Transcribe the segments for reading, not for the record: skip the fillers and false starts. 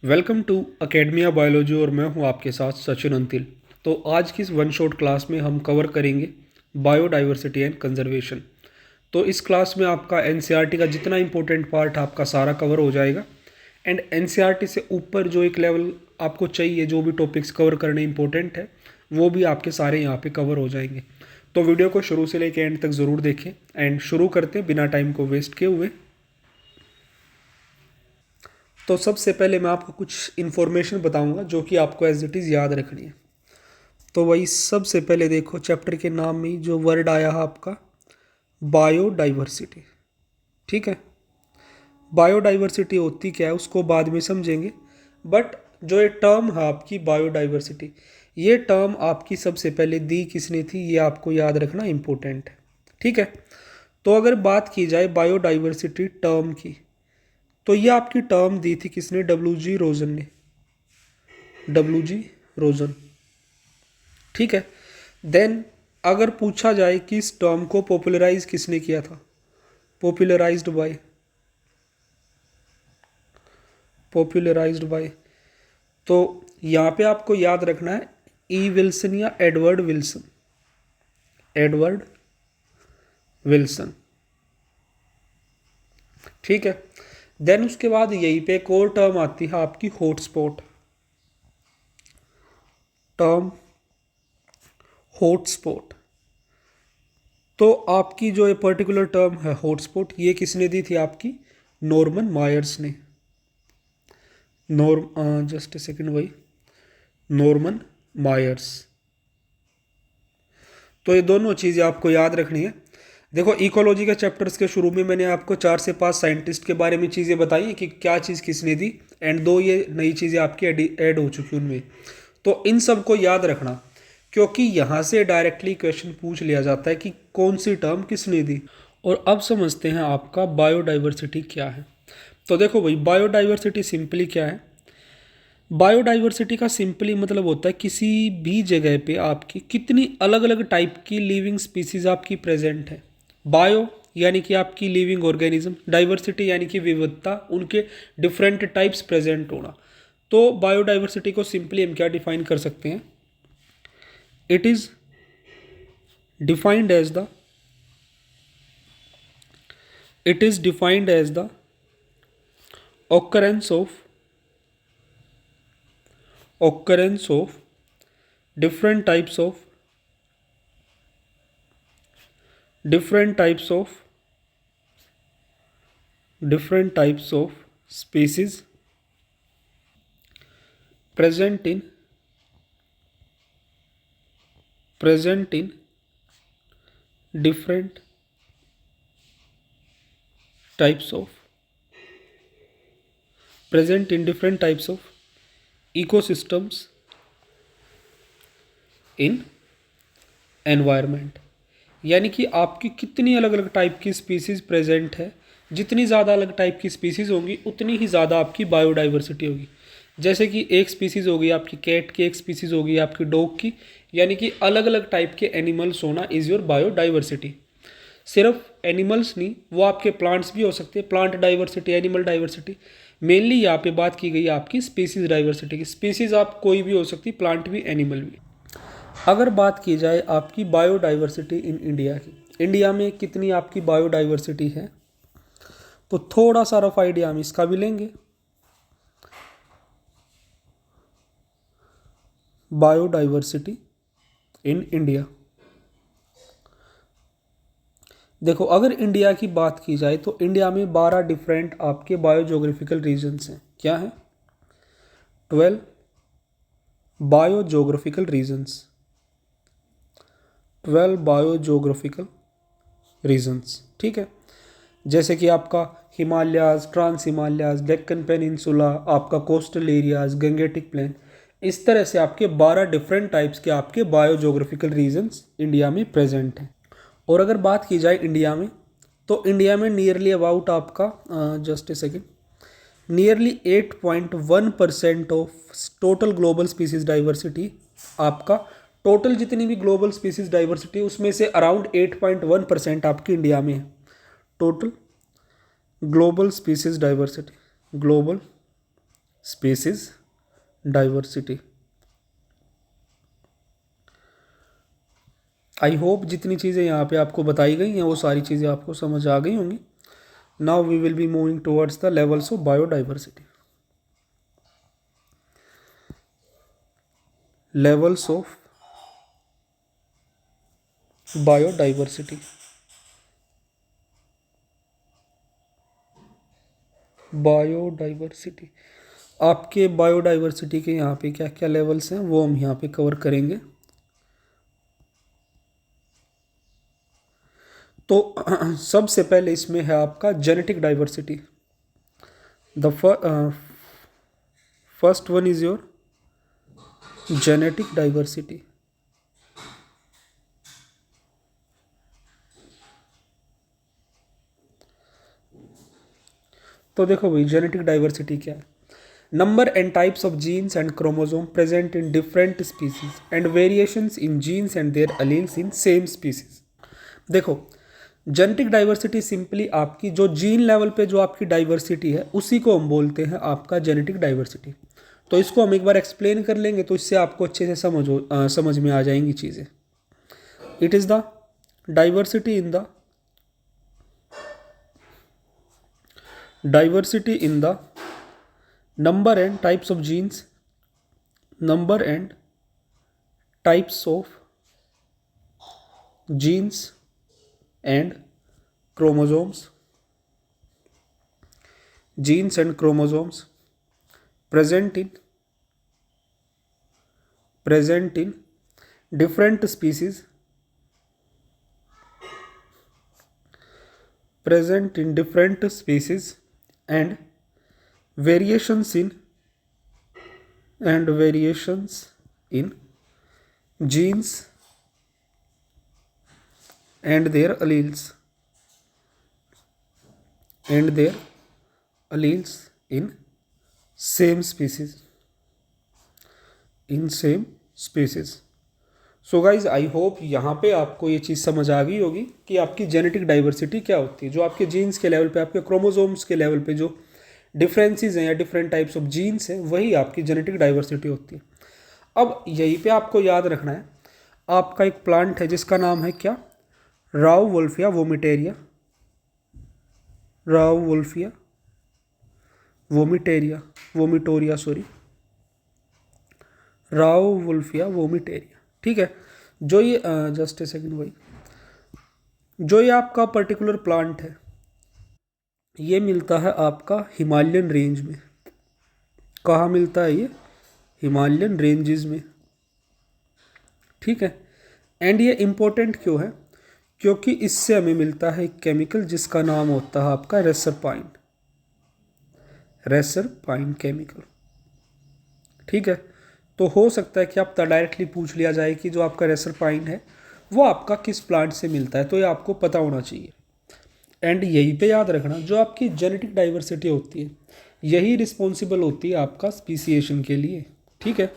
Welcome to academia biology और मैं हूं आपके साथ सचिन अंतिल। तो आज की इस वन शॉट क्लास में हम कवर करेंगे बायोडाइवर्सिटी एंड कंजर्वेशन। तो इस क्लास में आपका एनसीईआरटी का जितना इंपॉर्टेंट पार्ट आपका सारा कवर हो जाएगा एंड एनसीईआरटी से ऊपर जो एक लेवल आपको चाहिए, जो भी टॉपिक्स कवर करने इंपॉर्टेंट है वो भी आपके सारे यहाँ पे कवर हो जाएंगे। तो वीडियो को शुरू से लेकर एंड तक ज़रूर देखें एंड शुरू करते हैं बिना टाइम को वेस्ट किए हुए। तो सबसे पहले मैं आपको कुछ इन्फॉर्मेशन बताऊंगा जो कि आपको एज इट इज़ याद रखनी है। तो वही सबसे पहले देखो, चैप्टर के नाम में ही जो वर्ड आया है आपका बायोडाइवर्सिटी। ठीक है, बायोडाइवर्सिटी होती क्या है उसको बाद में समझेंगे, बट जो ये टर्म है आपकी बायोडाइवर्सिटी, ये टर्म आपकी सबसे पहले दी किसने थी ये आपको याद रखना इम्पोर्टेंट है। ठीक है, तो अगर बात की जाए बायोडाइवर्सिटी टर्म की, तो ये आपकी टर्म दी थी किसने? डब्ल्यू जी रोजन ने। W G Rosen. ठीक है, देन अगर पूछा जाए कि इस टर्म को पॉपुलराइज किसने किया था, पॉपुलराइज्ड बाय, तो यहाँ पे आपको याद रखना है ई विल्सन या एडवर्ड विल्सन। Edward Wilson. ठीक है, देन उसके बाद यहीं पे एक और टर्म आती है आपकी हॉटस्पॉट। टर्म हॉटस्पॉट, तो आपकी जो ये पर्टिकुलर टर्म है हॉटस्पॉट, ये किसने दी थी? आपकी नॉर्मन मायर्स ने। जस्ट ए सेकेंड, वही नॉर्मन मायर्स। तो ये दोनों चीज़ें आपको याद रखनी है। देखो, इकोलॉजी के चैप्टर्स के शुरू में मैंने आपको 4 से 5 साइंटिस्ट के बारे में चीज़ें बताई हैं कि क्या चीज़ किसने दी, एंड 2 ये नई चीज़ें आपकी ऐड हो चुकी उनमें। तो इन सब को याद रखना, क्योंकि यहाँ से डायरेक्टली क्वेश्चन पूछ लिया जाता है कि कौन सी टर्म किसने दी। और अब समझते हैं आपका बायोडाइवर्सिटी क्या है। तो देखो भाई, बायोडाइवर्सिटी सिंपली क्या है? बायोडाइवर्सिटी का सिंपली मतलब होता है किसी भी जगह पे आपकी कितनी अलग अलग टाइप की लिविंग स्पीसीज आपकी प्रेजेंट है। बायो यानी कि आपकी लिविंग ऑर्गेनिज्म, डाइवर्सिटी यानी कि विविधता, उनके डिफरेंट टाइप्स प्रेजेंट होना। तो बायोडाइवर्सिटी को सिंपली हम क्या डिफाइन कर सकते हैं? It is defined as the it is defined as the occurrence of occurrence of different types of different types of different types of species present in present in different types of present in different types of ecosystems in environment। यानी कि आपकी कितनी अलग अलग type की species present है, जितनी ज़्यादा अलग टाइप की स्पीसीज होंगी उतनी ही ज़्यादा आपकी बायोडाइवर्सिटी होगी। जैसे कि एक स्पीसीज होगी आपकी कैट की, एक स्पीसीज होगी आपकी डॉग की, यानी कि अलग अलग टाइप के एनिमल्स होना इज़ योर बायोडाइवर्सिटी। सिर्फ एनिमल्स नहीं, वो आपके प्लांट्स भी हो सकते हैं, plant diversity, animal diversity. Mainly यहाँ पे बात की गई है आपकी स्पीसीज डाइवर्सिटी की। स्पीसीज आप कोई भी हो सकती, प्लांट भी एनिमल भी। अगर बात की जाए आपकी बायोडाइवर्सिटी इन इंडिया की, इंडिया में कितनी आपकी बायोडाइवर्सिटी है, तो थोड़ा सा रफ आइडिया हम इसका भी लेंगे। बायोडाइवर्सिटी इन इंडिया, देखो अगर इंडिया की बात की जाए तो इंडिया में 12 डिफरेंट आपके बायोजोग्राफिकल रीजन्स हैं। क्या है? 12 बायोजोग्राफिकल रीजन्स। 12 biogeographical regions. ठीक है, जैसे कि आपका हिमालयाज, ट्रांस हिमालयाज, डेक्कन पेनिनसुला, आपका कोस्टल एरियाज, गंगेटिक प्लेन, इस तरह से आपके 12 डिफरेंट टाइप्स के आपके बायोजोग्राफिकल रीजन्स इंडिया में प्रेजेंट हैं। और अगर बात की जाए इंडिया में, तो इंडिया में नियरली अबाउट आपका just a second, nearly 8.1% of total global species diversity, आपका टोटल जितनी भी ग्लोबल स्पीसीज डाइवर्सिटी उसमें से अराउंड 8.1% आपकी इंडिया में है। Total global species diversity, global species diversity. I hope जितनी चीज़ें यहाँ पे आपको बताई गई हैं वो सारी चीज़ें आपको समझ आ गई होंगी। Now we will be moving towards the levels of biodiversity. Levels of biodiversity. Biodiversity, आपके बायोडाइवर्सिटी के यहाँ पे क्या क्या लेवल्स हैं वो हम यहाँ पे कवर करेंगे। तो सबसे पहले इसमें है आपका genetic diversity. The first one is your genetic diversity. तो देखो भाई जेनेटिक डाइवर्सिटी क्या है। Number and types of genes and chromosome present in different species and variations in genes and their alleles in same species. देखो genetic diversity simply आपकी जो gene level पे जो आपकी डाइवर्सिटी है उसी को हम बोलते हैं आपका जेनेटिक डाइवर्सिटी। तो इसको हम एक बार एक्सप्लेन कर लेंगे तो इससे आपको अच्छे से समझ में आ जाएंगी चीज़ें। It is the diversity in the number and types of genes, number and types of genes and chromosomes, present in different species, and variations in genes and their alleles in same species। So guys I hope यहाँ पे आपको ये चीज़ समझ आ गई होगी कि आपकी जेनेटिक डाइवर्सिटी क्या होती है। जो आपके जीन्स के लेवल पे, आपके क्रोमोसोम्स के लेवल पे जो डिफरेंसेस हैं या डिफरेंट टाइप्स ऑफ जीन्स हैं वही आपकी जेनेटिक डाइवर्सिटी होती है। अब यहीं पे आपको याद रखना है, आपका एक प्लांट है जिसका नाम है क्या, राउवुल्फिया वोमिटेरिया। राउवुल्फिया वोमिटोरिया राउवुल्फिया वोमिटेरिया। ठीक है, जो ये जस्ट ए सेकंड भाई, जो ये आपका पर्टिकुलर प्लांट है ये मिलता है आपका हिमालयन रेंज में। कहाँ मिलता है ये, हिमालयन रेंजेस में। ठीक है, एंड ये इम्पोर्टेंट क्यों है, क्योंकि इससे हमें मिलता है एक केमिकल जिसका नाम होता है आपका रेसरपाइन केमिकल। ठीक है, तो हो सकता है कि आपका डायरेक्टली पूछ लिया जाए कि जो आपका रेसरपाइन है वो आपका किस प्लांट से मिलता है, तो ये आपको पता होना चाहिए। एंड यहीं पे याद रखना, जो आपकी जेनेटिक डाइवर्सिटी होती है यही रिस्पॉन्सिबल होती है आपका स्पीसीएशन के लिए। ठीक है,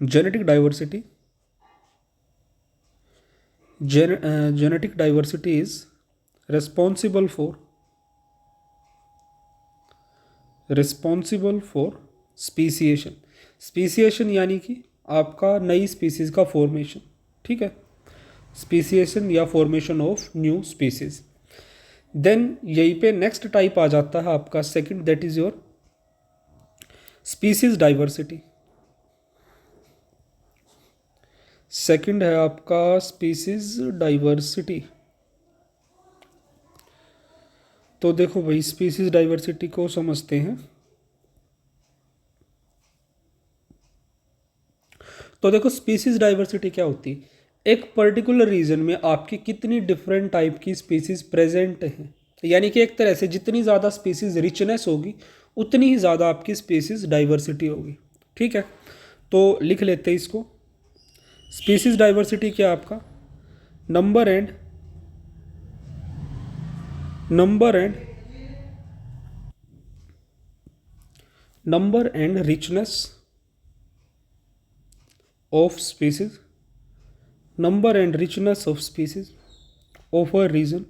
genetic diversity is responsible for speciation यानी कि आपका नई स्पीसीज का फॉर्मेशन। ठीक है, स्पीसीएशन या formation of new species. Then यहीं पे नेक्स्ट टाइप आ जाता है आपका second, that is your species diversity. Second है आपका स्पीसीज डाइवर्सिटी। तो देखो भाई स्पीसीज डाइवर्सिटी को समझते हैं। तो देखो स्पीसीज डाइवर्सिटी क्या होती है, एक पर्टिकुलर रीजन में आपकी कितनी डिफरेंट टाइप की स्पीसीज प्रेजेंट हैं। यानी कि एक तरह से जितनी ज़्यादा स्पीसीज रिचनेस होगी उतनी ही ज़्यादा आपकी स्पीसीज डाइवर्सिटी होगी। ठीक है, तो लिख लेते हैं इसको। स्पीसीज डाइवर्सिटी क्या आपका, number and richness of species, number and richness of species of a region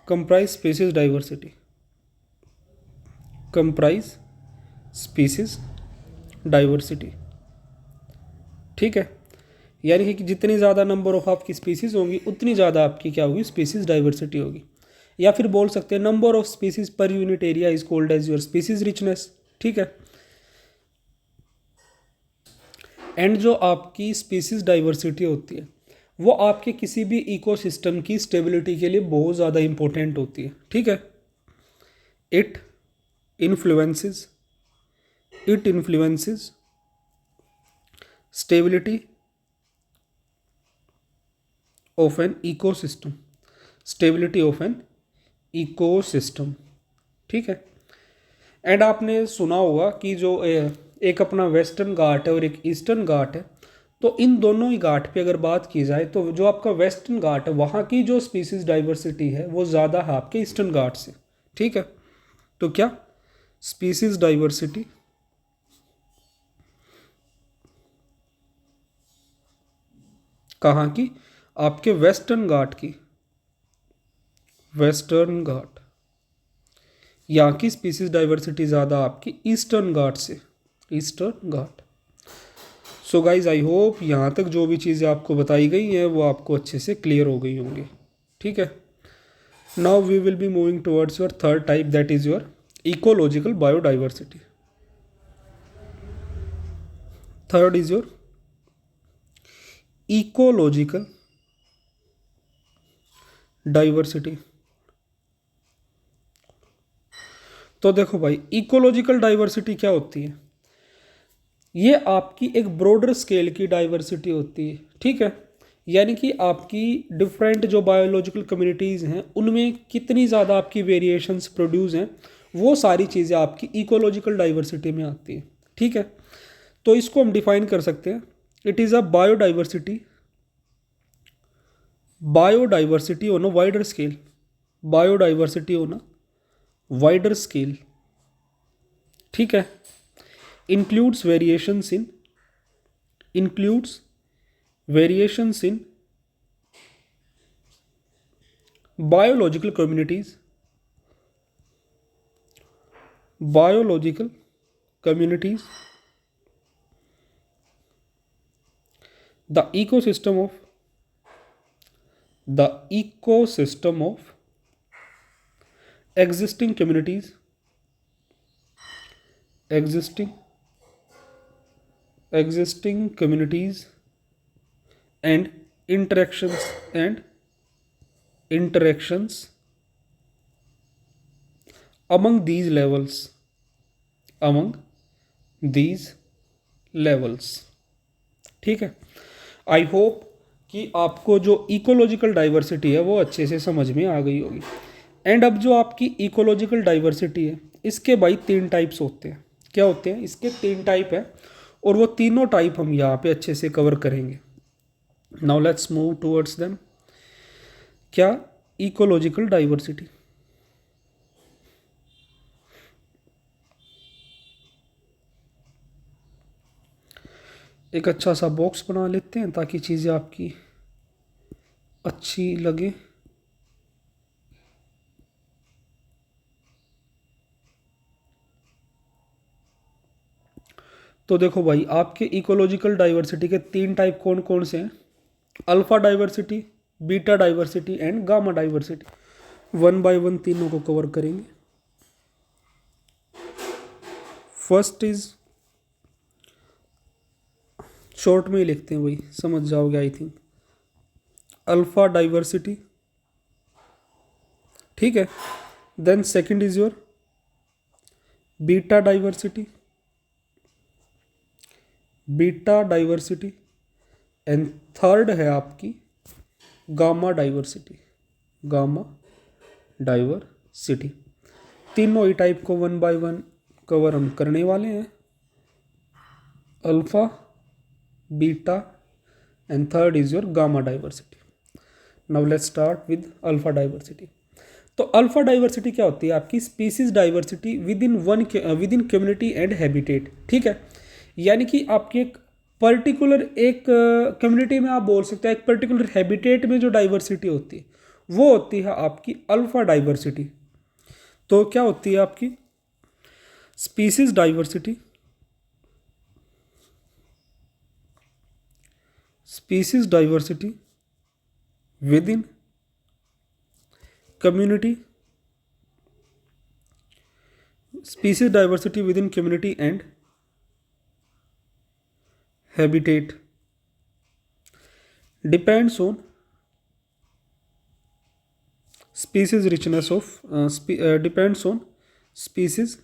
comprise species diversity। Comprise species diversity. ठीक है, यानी कि जितनी ज़्यादा नंबर ऑफ आपकी स्पीसीज होंगी उतनी ज़्यादा आपकी क्या होगी, स्पीसीज डाइवर्सिटी होगी। या फिर बोल सकते हैं number of species per unit area is called as your species richness. ठीक है, एंड जो आपकी स्पीसीज डाइवर्सिटी होती है वो आपके किसी भी इकोसिस्टम की स्टेबिलिटी के लिए बहुत ज़्यादा इंपॉर्टेंट होती है। ठीक है, it influences stability of an ecosystem, stability of an ecosystem. ठीक है, एंड आपने सुना होगा कि जो एक अपना वेस्टर्न घाट है और एक ईस्टर्न घाट है, तो इन दोनों ही घाट पे अगर बात की जाए तो जो आपका वेस्टर्न घाट है वहाँ की जो स्पीसीज डाइवर्सिटी है वो ज़्यादा है आपके ईस्टर्न घाट से। ठीक है, तो क्या स्पीसीज डाइवर्सिटी कहाँ की, आपके वेस्टर्न घाट की, वेस्टर्न घाट, यहाँ की स्पीसीज डाइवर्सिटी ज़्यादा आपकी ईस्टर्न घाट से, eastern Ghat. So guys I hope यहाँ तक जो भी चीज़ें आपको बताई गई हैं वो आपको अच्छे से क्लियर हो गई होंगी। ठीक है, now we will be moving towards your third type, that is your ecological biodiversity. Third is your ecological diversity. तो देखो भाई, इकोलॉजिकल डाइवर्सिटी क्या होती है, ये आपकी एक ब्रॉडर स्केल की डाइवर्सिटी होती है। ठीक है, यानी कि आपकी डिफरेंट जो बायोलॉजिकल कम्युनिटीज़ हैं उनमें कितनी ज़्यादा आपकी वेरिएशंस प्रोड्यूस हैं, वो सारी चीज़ें आपकी इकोलॉजिकल डाइवर्सिटी में आती हैं। ठीक है, तो इसको हम डिफाइन कर सकते हैं, it is a biodiversity on a wider scale, biodiversity on a wider scale. ठीक है, includes variations in biological communities, the ecosystem of existing communities and interactions among these levels। ठीक है, आई होप कि आपको जो इकोलॉजिकल डाइवर्सिटी है वो अच्छे से समझ में आ गई होगी। एंड अब जो आपकी इकोलॉजिकल डाइवर्सिटी है इसके भाई 3 टाइप्स होते हैं। क्या होते हैं, इसके 3 टाइप है और वो तीनों टाइप हम यहाँ पे अच्छे से कवर करेंगे। Now let's move towards them. क्या इकोलॉजिकल डाइवर्सिटी, एक अच्छा सा बॉक्स बना लेते हैं ताकि चीज़ें आपकी अच्छी लगे। तो देखो भाई, आपके इकोलॉजिकल डाइवर्सिटी के 3 टाइप कौन कौन से हैं, alpha diversity, beta diversity and gamma diversity. One by one तीनों को कवर करेंगे। फर्स्ट इज, शॉर्ट में ही लिखते हैं भाई, समझ जाओगे आई थिंक, अल्फा डाइवर्सिटी। ठीक है, then second is your beta diversity, and third है आपकी गामा डाइवर्सिटी। तीनों ही टाइप को वन बाय वन कवर हम करने वाले हैं, alpha, beta and third is your gamma diversity. Now let's start with alpha diversity. तो अल्फा डाइवर्सिटी क्या होती है, आपकी species diversity within community and habitat. ठीक है, यानी कि आपकी एक पर्टिकुलर एक कम्युनिटी में आप बोल सकते हैं, एक पर्टिकुलर हैबिटेट में जो डाइवर्सिटी होती है वो होती है आपकी अल्फा डाइवर्सिटी। तो क्या होती है आपकी, species diversity, species diversity within community, species diversity within community and habitat depends on species richness of depends on species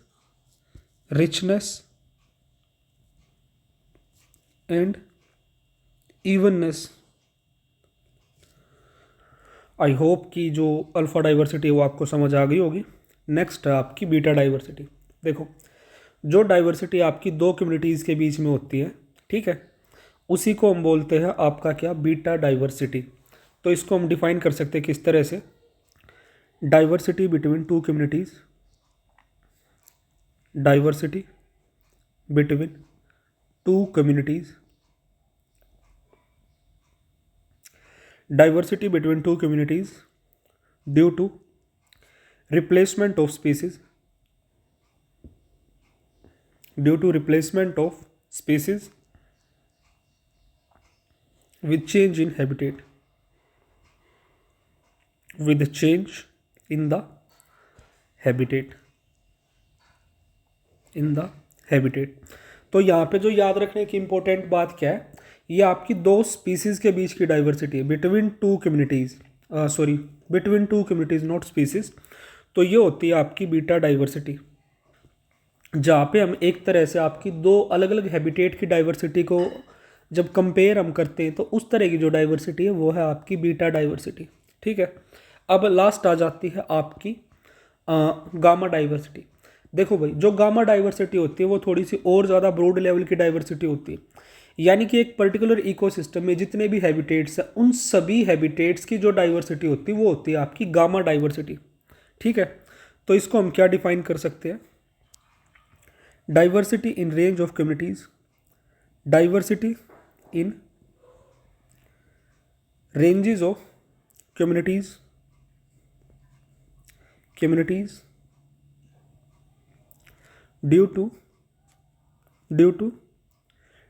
richness and evenness. I hope कि जो अल्फ़ा डाइवर्सिटी है वो आपको समझ आ गई होगी। नेक्स्ट है आपकी बीटा डाइवर्सिटी। देखो, जो डाइवर्सिटी आपकी दो कम्युनिटीज़ के बीच में होती है, ठीक है, उसी को हम बोलते हैं आपका क्या, बीटा डाइवर्सिटी। तो इसको हम डिफाइन कर सकते हैं किस तरह से, diversity between two communities, diversity between two communities, diversity between two communities due to replacement of species, due to replacement of species with change in habitat, with change in the habitat, in the habitat। तो यहाँ पे जो याद रखने की important बात क्या है, ये आपकी दो स्पीसीज़ के बीच की डाइवर्सिटी है, between two communities, sorry between two communities not species. तो ये होती है आपकी बीटा डाइवर्सिटी, जहाँ पे हम एक तरह से आपकी दो अलग अलग हैबिटेट की डाइवर्सिटी को जब कंपेयर हम करते हैं तो उस तरह की जो डाइवर्सिटी है वो है आपकी बीटा डाइवर्सिटी, ठीक है। अब लास्ट आ जाती है आपकी गामा डाइवर्सिटी। देखो भाई, जो गामा डाइवर्सिटी होती है वो थोड़ी सी और ज़्यादा ब्रॉड लेवल की डाइवर्सिटी होती है, यानी कि एक पर्टिकुलर इकोसिस्टम में जितने भी हैबिटेट्स हैं उन सभी हैबिटेट्स की जो डाइवर्सिटी होती है वो होती है आपकी गामा डाइवर्सिटी, ठीक है। तो इसको हम क्या डिफाइन कर सकते हैं, diversity in range of communities, diversity in ranges of communities, communities due to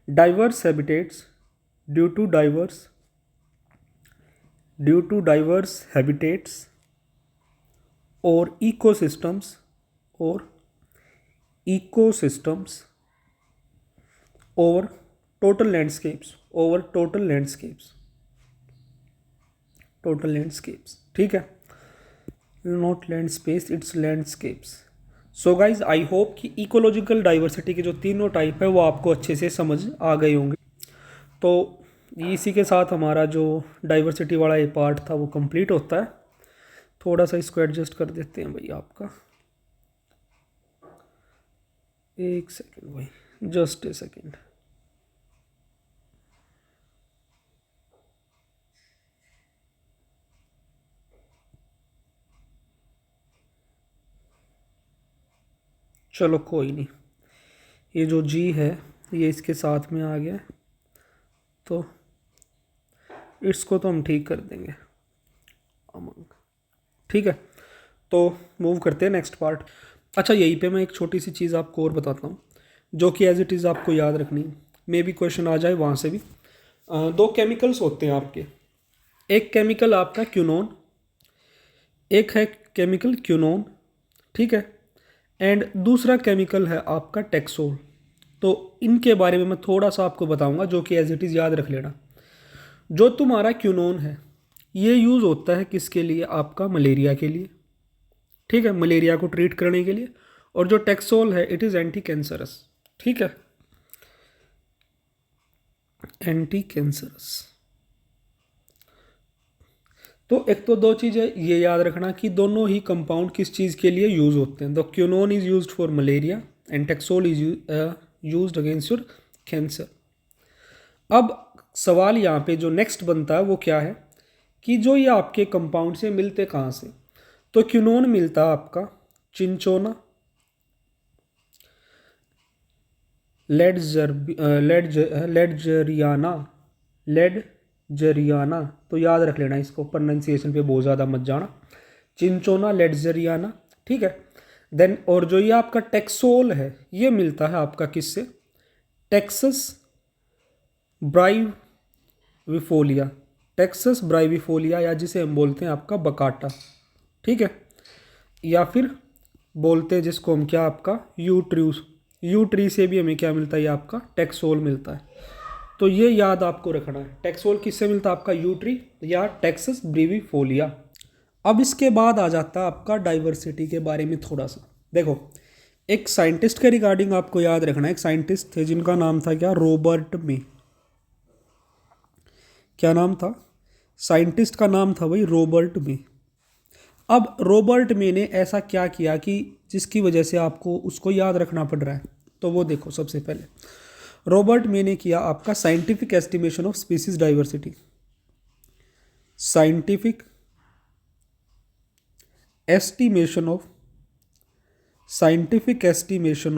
diverse habitats, due to diverse habitats or ecosystems over total landscapes, ठीक है, not land space, it's landscapes. So guys, I hope कि ecological diversity के जो तीनों type है वो आपको अच्छे से समझ आ गए होंगे। तो इसी के साथ हमारा जो डाइवर्सिटी वाला ये पार्ट था वो कंप्लीट होता है। थोड़ा सा इसको एडजस्ट कर देते हैं भाई आपका, एक सेकेंड भाई, जस्ट ए सेकेंड। चलो कोई नहीं, ये जो जी है ये इसके साथ में आ गया, तो इसको तो हम ठीक कर देंगे, ठीक है। तो मूव करते हैं नेक्स्ट पार्ट। अच्छा, यहीं पे मैं एक छोटी सी चीज़ आपको और बताता हूँ जो कि एज इट इज़ आपको याद रखनी है, मे भी क्वेश्चन आ जाए वहाँ से भी। दो केमिकल्स होते हैं आपके, एक केमिकल आपका क्यूनोन, एक है केमिकल क्यूनोन, ठीक है, एंड दूसरा केमिकल है आपका टेक्सोल। तो इनके बारे में मैं थोड़ा सा आपको बताऊंगा जो कि एज इट इज़ याद रख लेना। जो तुम्हारा क्यूनोन है ये यूज़ होता है किसके लिए, आपका मलेरिया के लिए, ठीक है, मलेरिया को ट्रीट करने के लिए। और जो टेक्सोल है इट इज़ एंटी कैंसरस, ठीक है, एंटी कैंसरस। तो एक तो दो चीज़ें ये याद रखना कि दोनों ही कंपाउंड किस चीज़ के लिए यूज़ होते हैं। The quinine is used for malaria and taxol is used against your cancer. अब सवाल यहाँ पे जो नेक्स्ट बनता है वो क्या है कि जो ये आपके कंपाउंड से मिलते कहाँ से। तो क्यूनोन मिलता है आपका चिंचोना, लेडजरियाना, तो याद रख लेना इसको, प्रोनाउंसिएशन पे बहुत ज़्यादा मत जाना, चिंचोना लेडजरियाना, ठीक है। देन और जो ये आपका टेक्सोल है ये मिलता है आपका किससे, टेक्सस ब्राइविफोलिया, टेक्सस ब्राइविफोलिया या जिसे हम बोलते हैं आपका बकाटा, ठीक है, या फिर बोलते हैं जिसको हम क्या आपका यू ट्री से भी हमें क्या मिलता है, ये आपका टेक्सोल मिलता है। तो ये याद आपको रखना है, टेक्सोल किससे मिलता है, आपका यू ट्री या टेक्सस ब्राइविफोलिया। अब इसके बाद आ जाता है आपका डाइवर्सिटी के बारे में थोड़ा सा। देखो एक साइंटिस्ट के रिगार्डिंग आपको याद रखना है, एक साइंटिस्ट थे जिनका नाम था क्या, रॉबर्ट मे। क्या नाम था, साइंटिस्ट का नाम था भाई रॉबर्ट मे। अब रॉबर्ट मे ने ऐसा क्या किया कि जिसकी वजह से आपको उसको याद रखना पड़ रहा है, तो वो देखो सबसे पहले रॉबर्ट मे ने किया आपका scientific estimation of species diversity, scientific estimation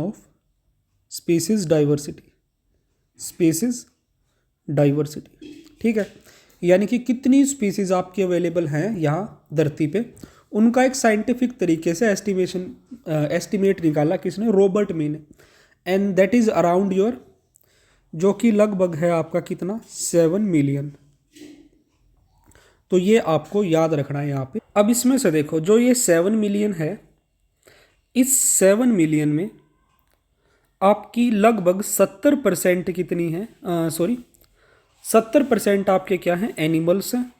of species diversity, ठीक है, यानी कि कितनी स्पीसीज आपकी अवेलेबल हैं यहाँ धरती पे, उनका एक साइंटिफिक तरीके से एस्टिमेट निकाला किसने, रॉबर्ट मे ने, and that is around your, जो कि लगभग है आपका कितना, 7 मिलियन। तो ये आपको याद रखना है यहाँ पे। अब इसमें से देखो जो ये 7 मिलियन है, इस 7 मिलियन में आपकी लगभग 70% कितनी है, 70% आपके क्या हैं, एनिमल्स हैं,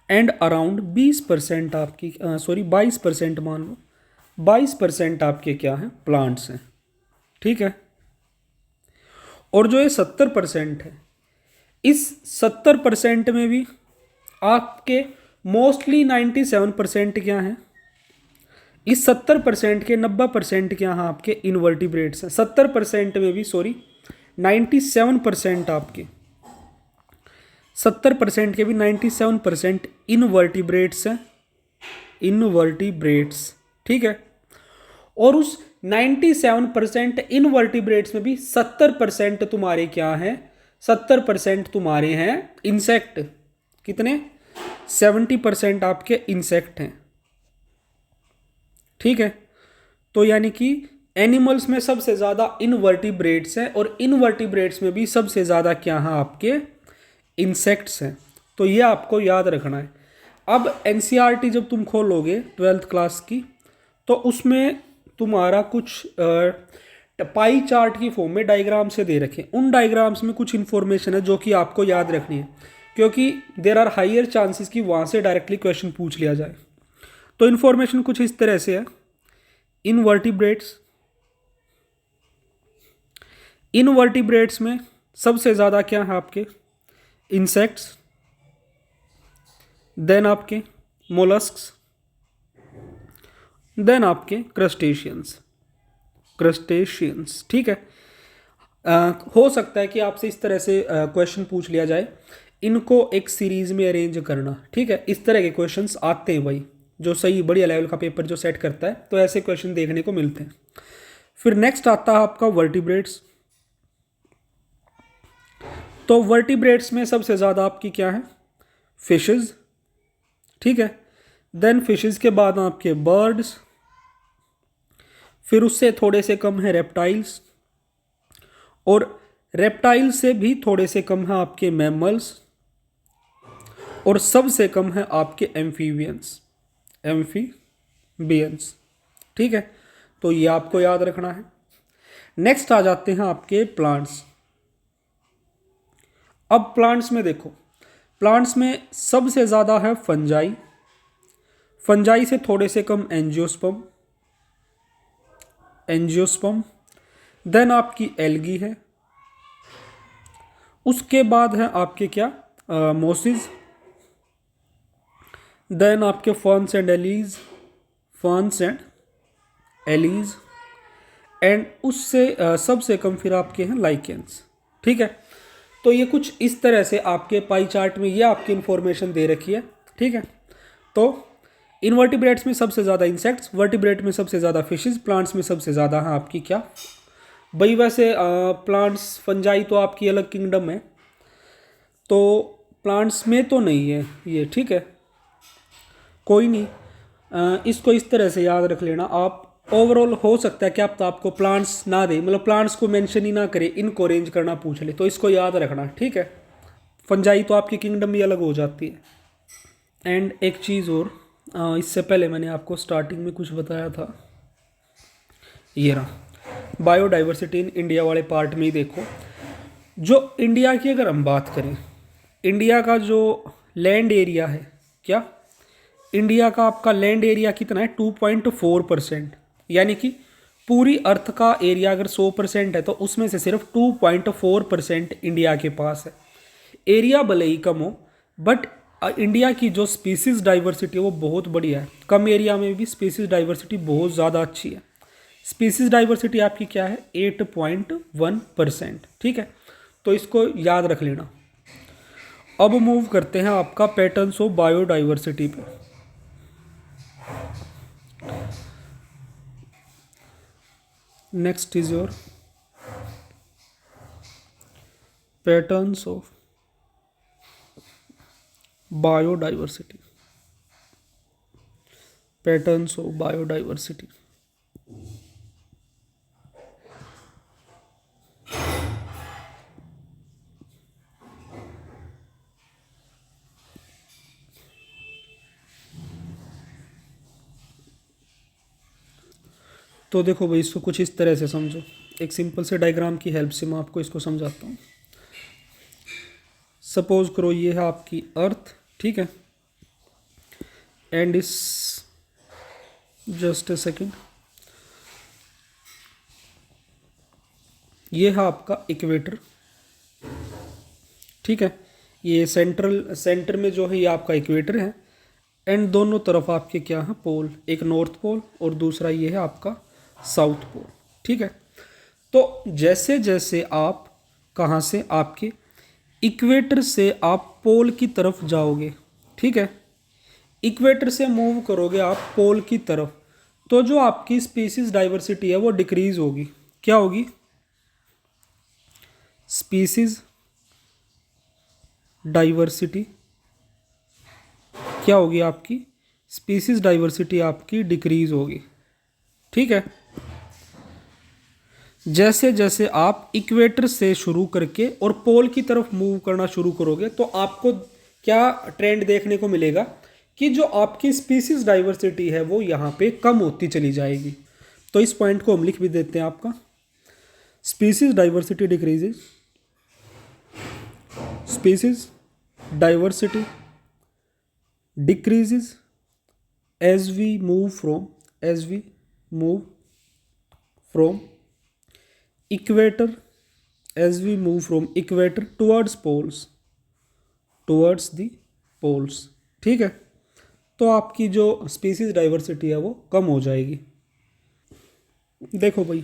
एंड अराउंड 20% आपकी 22% मान लो, 22% आपके क्या हैं, प्लांट्स हैं, ठीक है। और जो ये 70% है, इस 70% में भी आपके मोस्टली 97% क्या हैं, इस 70% के 90% क्या हैं आपके इनवर्टिब्रेट्स हैं, 70% में भी 97% आपके, 70% के भी 97% इनवर्टिब्रेट्स हैं, इनवर्टिब्रेट्स, ठीक है। और उस 97% इनवर्टिब्रेट्स में भी 70% तुम्हारे क्या हैं, 70% तुम्हारे हैं इंसेक्ट, कितने, 70% आपके इंसेक्ट हैं, ठीक है। तो यानी कि एनिमल्स में सबसे ज़्यादा इनवर्टिब्रेट्स हैं और इनवर्टिब्रेट्स में भी सबसे ज़्यादा क्या हैं आपके इंसेक्ट्स हैं। तो ये आपको याद रखना है। अब एनसीईआरटी जब तुम खोलोगे 12th क्लास की, तो उसमें तुम्हारा कुछ पाई चार्ट की फॉर्म में डायग्राम से दे रखे, उन डायग्राम्स में कुछ इन्फॉर्मेशन है जो कि आपको याद रखनी है, क्योंकि देर आर हायर चांसेस कि वहाँ से डायरेक्टली क्वेश्चन पूछ लिया जाए। तो इन्फॉर्मेशन कुछ इस तरह से है, इनवर्टिब्रेट्स में सबसे ज़्यादा क्या है आपके इंसेक्ट्स, देन आपके मोलस्क्स, देन आपके क्रस्टेशियंस, ठीक है। हो सकता है कि आपसे इस तरह से क्वेश्चन पूछ लिया जाए, इनको एक सीरीज में अरेंज करना, ठीक है। इस तरह के क्वेश्चंस आते हैं भाई, जो सही बढ़िया लेवल का पेपर जो सेट करता है, तो ऐसे क्वेश्चन देखने को मिलते हैं। फिर नेक्स्ट आता है आपका वर्टिब्रेट्स। तो वर्टिब्रेट्स में सबसे ज़्यादा आपकी क्या है, फिशेस, ठीक है। देन फिशेस के बाद आपके बर्ड्स, फिर उससे थोड़े से कम है रेप्टाइल्स, और रेप्टाइल से भी थोड़े से कम है आपके मैमल्स, और सबसे कम है आपके एम्फीबियंस, ठीक है। तो ये आपको याद रखना है। नेक्स्ट आ जाते हैं आपके प्लांट्स। अब प्लांट्स में देखो, प्लांट्स में सबसे ज़्यादा है फंजाई, फंजाई से थोड़े से कम एंजियोस्पर्म, देन आपकी एल्गी है, उसके बाद है आपके क्या मोसिस, देन आपके फर्न्स एंड एलीज, एंड उससे सबसे कम फिर आपके हैं लाइकेंस, ठीक है। तो ये कुछ इस तरह से आपके पाई चार्ट में ये आपकी इंफॉर्मेशन दे रखी है, ठीक है। तो इनवर्टिब्रेट्स में सबसे ज़्यादा इंसेक्ट्स, वर्टिब्रेट में सबसे ज़्यादा फिशेस, प्लांट्स में सबसे ज़्यादा है आपकी क्या भाई, वैसे प्लांट्स फंजाई तो आपकी अलग किंगडम है, तो प्लांट्स में तो नहीं है ये, ठीक है, कोई नहीं। इसको इस तरह से याद रख लेना आप। ओवरऑल हो सकता है कि आप तो आपको प्लांट्स ना दे, मतलब प्लांट्स को मेंशन ही ना करे, इनको अरेंज करना पूछ ले, तो इसको याद रखना, ठीक है। फंजाई तो आपकी किंगडम भी अलग हो जाती है। एंड एक चीज़ और, इससे पहले मैंने आपको स्टार्टिंग में कुछ बताया था, ये रहा बायोडाइवर्सिटी इन इंडिया वाले पार्ट में ही देखो। जो इंडिया की अगर हम बात करें, इंडिया का जो लैंड एरिया है, क्या इंडिया का आपका लैंड एरिया कितना है, 2.4%। यानी कि पूरी अर्थ का एरिया अगर 100% है तो उसमें से सिर्फ 2.4% इंडिया के पास है। एरिया भले ही कम हो, बट इंडिया की जो स्पीसीज डाइवर्सिटी है वो बहुत बढ़िया है। कम एरिया में भी स्पीसीज डाइवर्सिटी बहुत ज़्यादा अच्छी है। स्पीसीज डाइवर्सिटी आपकी क्या है, 8.1%, ठीक है। तो इसको याद रख लेना। अब मूव करते हैं आपका पैटर्न्स ऑफ बायोडाइवर्सिटी पे। Next is your patterns of biodiversity. Patterns of biodiversity. तो देखो भाई, इसको कुछ इस तरह से समझो। एक सिंपल से डायग्राम की हेल्प से मैं आपको इसको समझाता हूँ। सपोज करो ये है आपकी अर्थ, ठीक है। एंड इस जस्ट ए सेकेंड, ये है आपका इक्वेटर, ठीक है। ये सेंटर में जो है ये आपका इक्वेटर है। एंड दोनों तरफ आपके क्या है, पोल, एक नॉर्थ पोल और दूसरा ये है आपका साउथ पोल, ठीक है। तो जैसे जैसे आप कहाँ से, आपके इक्वेटर से आप पोल की तरफ जाओगे, ठीक है, इक्वेटर से मूव करोगे आप पोल की तरफ, तो जो आपकी स्पीसीज डाइवर्सिटी है वो डिक्रीज होगी। क्या होगी, स्पीसीज डाइवर्सिटी क्या होगी आपकी, स्पीसीज डाइवर्सिटी आपकी डिक्रीज होगी, ठीक है। जैसे जैसे आप इक्वेटर से शुरू करके और पोल की तरफ मूव करना शुरू करोगे तो आपको क्या ट्रेंड देखने को मिलेगा कि जो आपकी स्पीसीज डाइवर्सिटी है वो यहाँ पे कम होती चली जाएगी। तो इस पॉइंट को हम लिख भी देते हैं आपका, species diversity decreases, species diversity decreases as we move from equator, as we move from equator towards the poles, ठीक है। तो आपकी जो स्पीसीज डाइवर्सिटी है वो कम हो जाएगी। देखो भाई,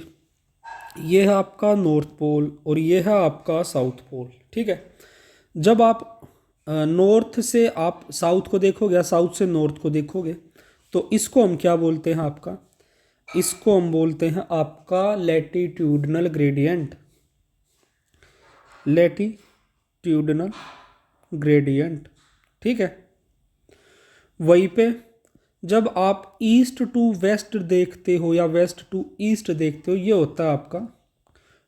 ये है आपका नॉर्थ पोल और ये है आपका साउथ पोल, ठीक है। जब आप नॉर्थ से आप साउथ को देखोगे या साउथ से नॉर्थ को देखोगे तो इसको हम क्या बोलते हैं, आपका इसको हम बोलते हैं आपका लैटिट्यूडनल ग्रेडियंट, लैटिट्यूडनल ग्रेडियंट, ठीक है। वहीं पे जब आप ईस्ट टू वेस्ट देखते हो या वेस्ट टू ईस्ट देखते हो, ये होता है आपका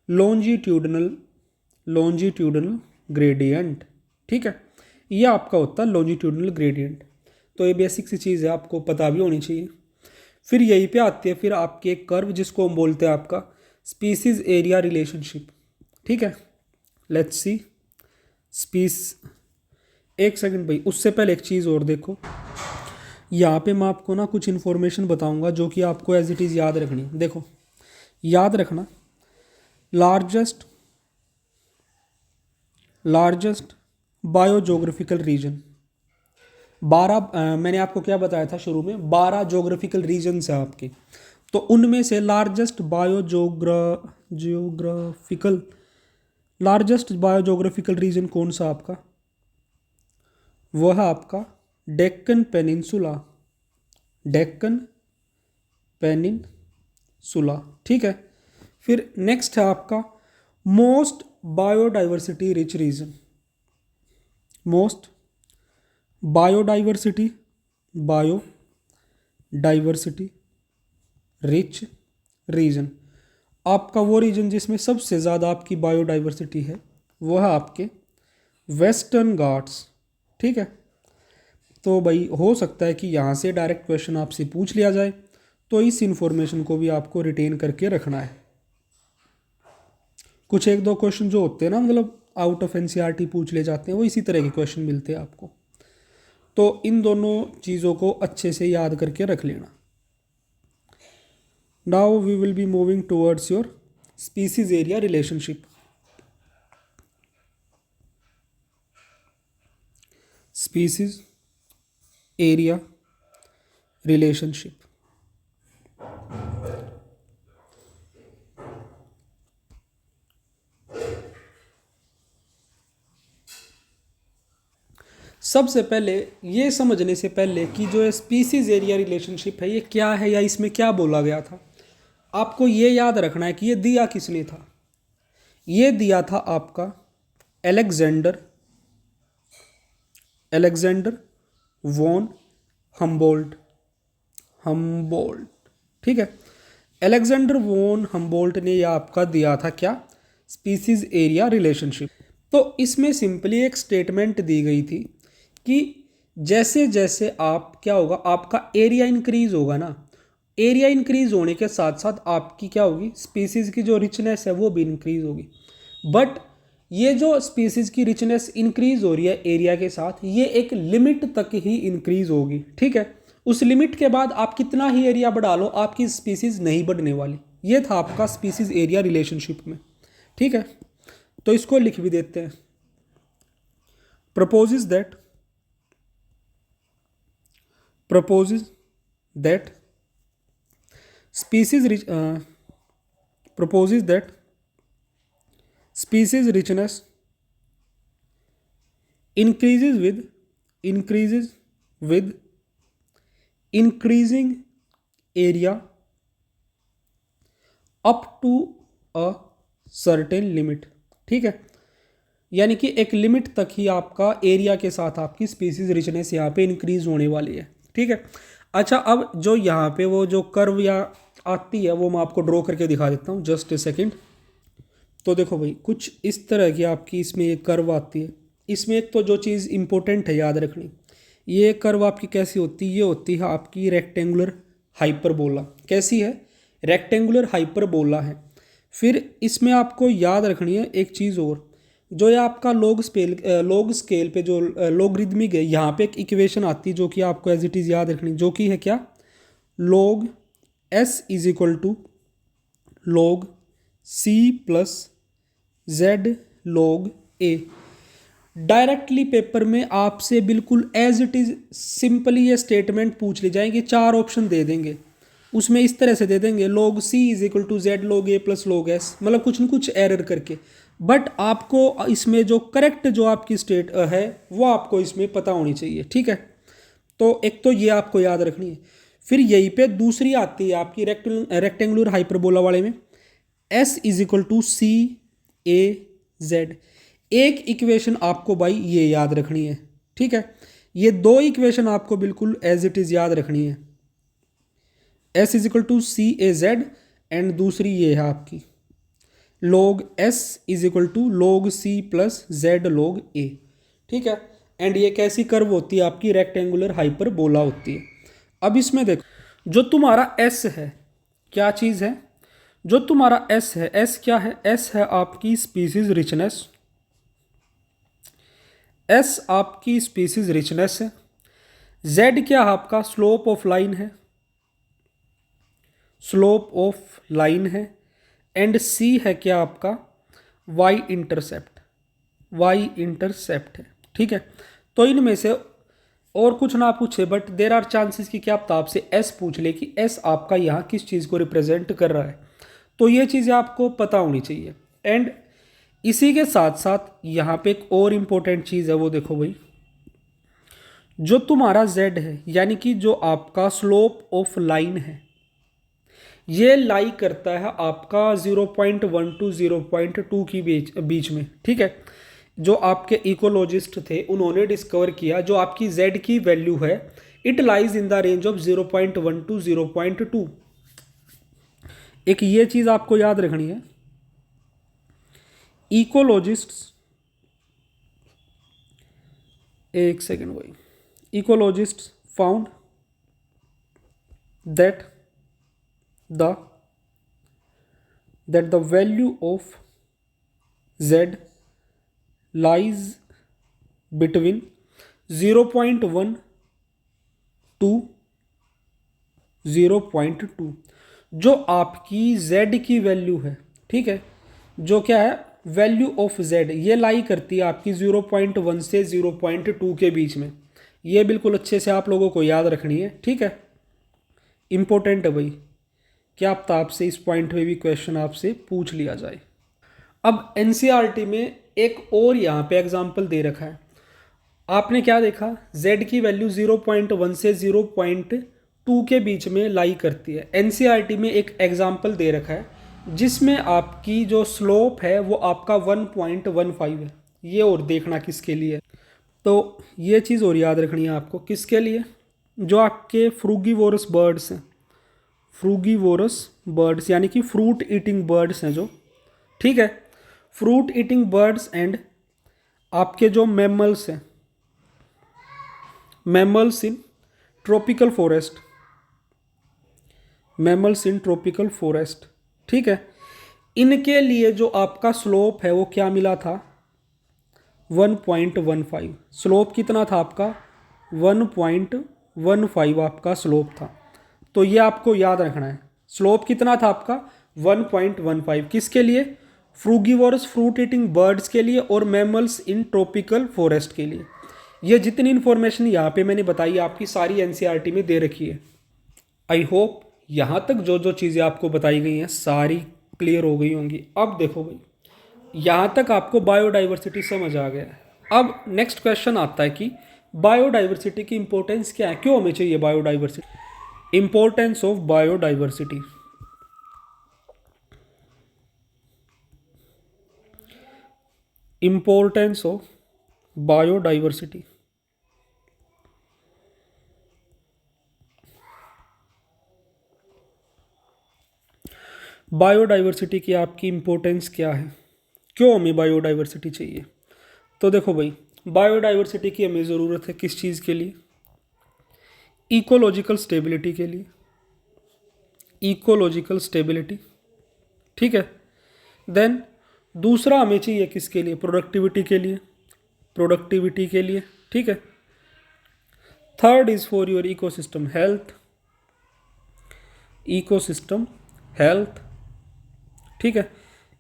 लॉन्जिट्यूडनल ग्रेडियंट, ठीक है। ये आपका होता है लॉन्जिट्यूडनल ग्रेडियंट। तो ये बेसिक सी चीज़ है, आपको पता भी होनी चाहिए। फिर यहीं पे आती है फिर आपकी एक कर्व जिसको हम बोलते हैं आपका स्पीसीज एरिया रिलेशनशिप, ठीक है। लेट्स सी एक सेकंड भाई, उससे पहले एक चीज़ और देखो, यहाँ पे मैं आपको ना कुछ इन्फॉर्मेशन बताऊंगा जो कि आपको एज इट इज़ याद रखनी। देखो, याद रखना, लार्जेस्ट बायोजोग्राफिकल रीजन 12, मैंने आपको क्या बताया था शुरू में, 12 जोग्राफिकल रीजन्स है आपके। तो उनमें से लार्जेस्ट बायोजोग्राफिकल रीजन कौन सा आपका, वो है आपका डेक्कन पेनिनसुला, ठीक है। फिर नेक्स्ट है आपका most biodiversity rich region, most biodiversity diversity, rich region. आपका वो रीजन जिसमें सबसे ज़्यादा आपकी बायोडाइवर्सिटी है वो है आपके वेस्टर्न घाट्स। ठीक है, तो भाई हो सकता है कि यहाँ से डायरेक्ट क्वेश्चन आपसे पूछ लिया जाए, तो इस इंफॉर्मेशन को भी आपको रिटेन करके रखना है। कुछ एक दो क्वेश्चन जो होते हैं ना, मतलब आउट ऑफ एनसीईआरटी पूछ ले जाते हैं, वो इसी तरह के क्वेश्चन मिलते हैं आपको। तो इन दोनों चीज़ों को अच्छे से याद करके रख लेना। Now we will be moving towards your species area relationship. Species area relationship. सबसे पहले ये समझने से पहले कि जो स्पीसीज एरिया रिलेशनशिप है ये क्या है या इसमें क्या बोला गया था, आपको ये याद रखना है कि ये दिया किसने था। ये दिया था आपका एलेक्जेंडर वॉन हम्बोल्ट। ठीक है, एलेक्जेंडर वॉन हम्बोल्ट ने यह आपका दिया था क्या, स्पीसीज एरिया रिलेशनशिप। तो इसमें सिंपली एक स्टेटमेंट दी गई थी कि जैसे जैसे आप क्या होगा, आपका एरिया इंक्रीज होगा ना, एरिया इंक्रीज होने के साथ साथ आपकी क्या होगी, स्पीसीज की जो रिचनेस है वो भी इंक्रीज होगी। बट ये जो स्पीसीज की रिचनेस इंक्रीज हो रही है एरिया के साथ, ये एक लिमिट तक ही इंक्रीज होगी। ठीक है, उस लिमिट के बाद आप कितना ही एरिया बढ़ा लो, आपकी स्पीसीज नहीं बढ़ने वाली। ये था आपका स्पीसीज एरिया रिलेशनशिप में। ठीक है, तो इसको लिख भी देते हैं। proposes that species richness increases with increasing area up to a certain limit। ठीक है, यानी कि एक लिमिट तक ही आपका एरिया के साथ आपकी स्पीसीज रिचनेस यहाँ पे इंक्रीज होने वाली है। ठीक है, अच्छा अब जो यहाँ पे वो जो कर्व या आती है वो मैं आपको ड्रॉ करके दिखा देता हूँ, जस्ट ए सेकेंड। तो देखो भाई, कुछ इस तरह की आपकी इसमें एक कर्व आती है। इसमें एक तो जो चीज़ इंपॉर्टेंट है याद रखनी, ये कर्व आपकी कैसी होती है, ये होती है आपकी रेक्टेंगुलर हाइपरबोला। कैसी है, रेक्टेंगुलर हाइपरबोला है। फिर इसमें आपको याद रखनी है एक चीज़ और, जो ये आपका लॉग स्केल पे जो लॉगरिदमिक है, यहाँ पे एक इक्वेशन आती है जो कि आपको एज इट इज़ याद रखनी, जो कि है क्या, log s is equal to log c plus z log a। Directly paper में आपसे बिल्कुल एज इट इज़ सिंपली ये स्टेटमेंट पूछ ली जाएंगे, 4 ऑप्शन दे देंगे, उसमें इस तरह से दे देंगे log c is equal to z log a plus log s, मतलब कुछ न कुछ एरर करके। बट आपको इसमें जो करेक्ट जो आपकी स्टेट है वो आपको इसमें पता होनी चाहिए। ठीक है, तो एक तो ये आपको याद रखनी है। फिर यहीं पे दूसरी आती है आपकी रेक्टेंगुलर हाइपरबोला वाले में, s is equal to C A Z. एक इक्वेशन आपको भाई ये याद रखनी है। ठीक है, ये 2 इक्वेशन आपको बिल्कुल एज इट इज़ याद रखनी है, s is equal to C A Z, and दूसरी ये है आपकी log s is equal to log c plus z log a। ठीक है, एंड ये कैसी कर्व होती है, आपकी रेक्टेंगुलर हाइपरबोला होती है। अब इसमें देखो, जो तुम्हारा s है, क्या चीज़ है, जो तुम्हारा s है, s क्या है, s है आपकी स्पीसीज रिचनेस, s आपकी स्पीसीज रिचनेस है। z क्या है आपका, स्लोप ऑफ लाइन है, स्लोप ऑफ लाइन है। एंड c है क्या आपका, y इंटरसेप्ट है। ठीक है, तो इनमें से और कुछ ना पूछे, बट देर आर चांसेस कि क्या पता आपसे s पूछ ले कि s आपका यहाँ किस चीज़ को रिप्रेजेंट कर रहा है, तो ये चीज़ें आपको पता होनी चाहिए। एंड इसी के साथ साथ यहाँ पे एक और इम्पोर्टेंट चीज़ है, वो देखो भाई, जो तुम्हारा z है, यानी कि जो आपका स्लोप ऑफ लाइन है, ये लाई करता है आपका 0.1 टू 0.2 की बीच में। ठीक है, जो आपके इकोलॉजिस्ट थे उन्होंने डिस्कवर किया, जो आपकी z की वैल्यू है it lies in the range of 0.1 to 0.2। एक ये चीज आपको याद रखनी है, इकोलॉजिस्ट्स, एक सेकेंड भाई, ecologists found that the value of z lies between 0.1 to 0.2। जो आपकी z की वैल्यू है, ठीक है, जो क्या है वैल्यू ऑफ z, ये लाई करती है आपकी 0.1 से 0.2 के बीच में। ये बिल्कुल अच्छे से आप लोगों को याद रखनी है, ठीक है, इंपॉर्टेंट है भाई, क्या पता आपसे इस पॉइंट में भी क्वेश्चन आपसे पूछ लिया जाए। अब एनसीईआरटी में एक और यहाँ पे एग्जाम्पल दे रखा है। आपने क्या देखा, z की वैल्यू 0.1 से 0.2 के बीच में लाई करती है। एनसीईआरटी में एक एग्जाम्पल दे रखा है जिसमें आपकी जो स्लोप है वो आपका 1.15 है। ये और देखना किसके लिए, तो ये चीज़ और याद रखनी है आपको, किसके लिए, जो आपके फ्रूगीवोरस बर्ड्स हैं, फ्रूगीवोरस बर्ड्स यानी कि फ्रूट ईटिंग बर्ड्स हैं जो, ठीक है, फ्रूट ईटिंग बर्ड्स एंड आपके जो मैमल्स हैं, mammals in tropical forest, mammals in tropical forest, ठीक है, इनके लिए जो आपका स्लोप है वो क्या मिला था, 1.15। स्लोप कितना था आपका, 1.15 आपका स्लोप था। तो ये आपको याद रखना है, स्लोप कितना था आपका 1.15, किसके लिए, फ्रूगीवोरस फ्रूट ईटिंग बर्ड्स के लिए और मैमल्स इन ट्रॉपिकल फॉरेस्ट के लिए। ये जितनी इन्फॉर्मेशन यहाँ पे मैंने बताई आपकी सारी एनसीईआरटी में दे रखी है। आई होप यहाँ तक जो जो चीज़ें आपको बताई गई हैं सारी क्लियर हो गई होंगी। अब देखो भाई, यहाँ तक आपको बायोडाइवर्सिटी समझ आ गया है। अब नेक्स्ट क्वेश्चन आता है कि बायोडाइवर्सिटी की इंपॉर्टेंस क्या है, क्यों हमें चाहिए biodiversity. Importance of biodiversity। Importance of biodiversity। Biodiversity की आपकी इंपॉर्टेंस क्या है, क्यों हमें बायोडाइवर्सिटी चाहिए। तो देखो भाई, बायोडाइवर्सिटी की हमें ज़रूरत है किस चीज़ के लिए, इकोलॉजिकल स्टेबिलिटी के लिए, इकोलॉजिकल स्टेबिलिटी, ठीक है। देन दूसरा हमें चाहिए किसके लिए, प्रोडक्टिविटी के लिए, प्रोडक्टिविटी के लिए, ठीक है। Third is for your ecosystem health, ecosystem health, ठीक है।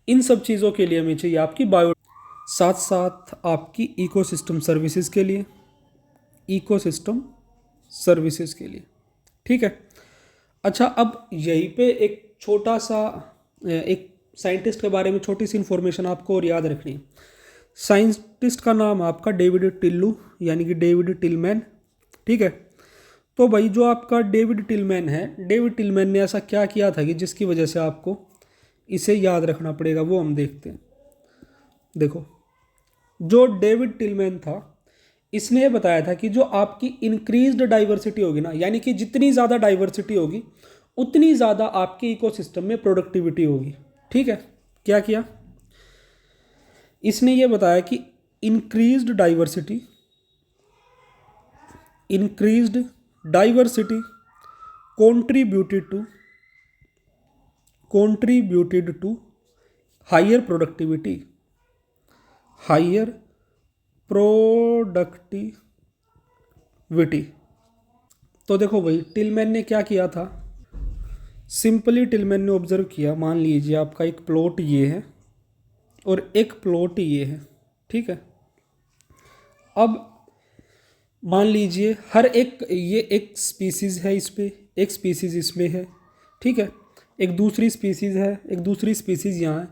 इन सब चीज़ों के लिए हमें चाहिए आपकी बायो, साथ साथ आपकी इकोसिस्टम सर्विसेज के लिए, इकोसिस्टम सर्विसेज के लिए, ठीक है। अच्छा, अब यहीं पे एक छोटा सा एक साइंटिस्ट के बारे में छोटी सी इंफॉर्मेशन आपको और याद रखनी है। साइंटिस्ट का नाम आपका डेविड टिल्लू यानी कि डेविड टिलमैन, ठीक है। तो भाई जो आपका डेविड टिलमैन है, डेविड टिलमैन ने ऐसा क्या किया था कि जिसकी वजह से आपको इसे याद रखना पड़ेगा, वो हम देखते हैं। देखो, जो डेविड टिलमैन था इसने बताया था कि जो आपकी इंक्रीज्ड डाइवर्सिटी होगी ना, यानी कि जितनी ज़्यादा डाइवर्सिटी होगी उतनी ज़्यादा आपके इकोसिस्टम में प्रोडक्टिविटी होगी, ठीक है। क्या किया इसने, ये बताया कि increased diversity, increased diversity contributed to higher productivity, higher productivity। तो देखो भाई, टिलमैन ने क्या किया था, सिंपली टिलमैन ने ऑब्जर्व किया, मान लीजिए आपका एक प्लॉट ये है और एक प्लॉट ये है, ठीक है। अब मान लीजिए हर एक, ये एक स्पीसीज़ है, इस पे एक स्पीसीज़ इसमें है, ठीक है, एक दूसरी स्पीसीज़ है, एक दूसरी स्पीसीज़ यहाँ है,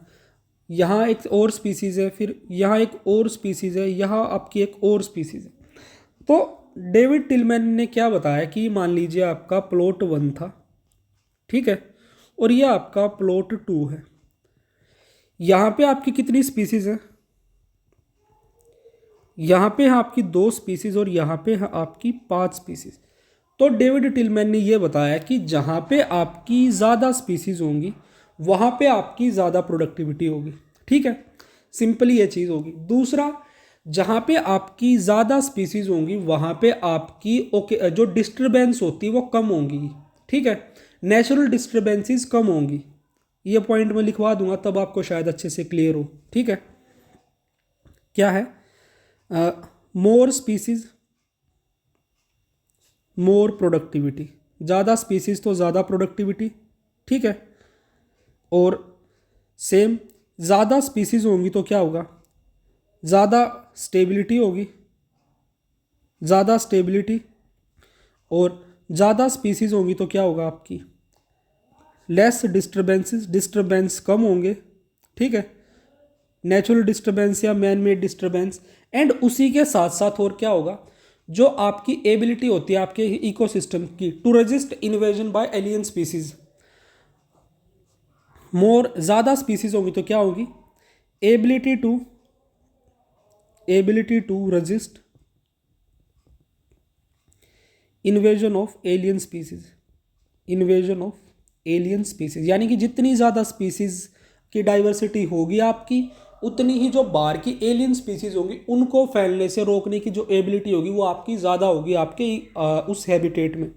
यहाँ एक और स्पीसीज़ है, फिर यहाँ एक और स्पीसीज़ है, यहाँ आपकी एक और स्पीसीज़ है। तो डेविड टिलमैन ने क्या बताया कि मान लीजिए आपका प्लॉट 1 था, ठीक है, और ये आपका प्लॉट 2 है। यहाँ पे आपकी कितनी स्पीसीज़ है, यहाँ पे है आपकी 2 स्पीसीज़ और यहाँ पे है आपकी 5 स्पीसीज़। तो डेविड टिलमैन ने ये बताया कि जहाँ पे आपकी ज़्यादा स्पीसीज होंगी वहाँ पे आपकी ज़्यादा प्रोडक्टिविटी होगी। ठीक है, सिंपली ये चीज़ होगी। दूसरा, जहाँ पे आपकी ज़्यादा स्पीसीज होंगी वहाँ पे आपकी जो डिस्टर्बेंस होती है वो कम होंगी। ठीक है, नेचुरल डिस्टर्बेंसेस कम होंगी। ये पॉइंट मैं लिखवा दूंगा तब आपको शायद अच्छे से क्लियर हो। ठीक है, क्या है, मोर स्पीसीज मोर प्रोडक्टिविटी, ज़्यादा स्पीसीज तो ज़्यादा प्रोडक्टिविटी। ठीक है, और सेम ज़्यादा स्पीसीज होंगी तो क्या होगा, ज़्यादा स्टेबिलिटी होगी, ज़्यादा स्टेबिलिटी। और ज़्यादा स्पीसीज होंगी तो क्या होगा आपकी, लेस डिस्टर्बेंसेस, डिस्टर्बेंस कम होंगे। ठीक है, नेचुरल डिस्टर्बेंस या मैन मेड डिस्टर्बेंस। एंड उसी के साथ साथ और क्या होगा, जो आपकी एबिलिटी होती है आपके इकोसिस्टम की to resist invasion by alien species, more ज़्यादा स्पीसीज होंगी तो क्या होगी, ability to resist invasion of alien species, invasion of alien species. यानी कि जितनी ज़्यादा स्पीसीज की डाइवर्सिटी होगी आपकी, उतनी ही जो बाहर की एलियन स्पीसीज होंगी उनको फैलने से रोकने की जो एबिलिटी होगी वो आपकी ज़्यादा होगी आपके उस हैबिटेट में।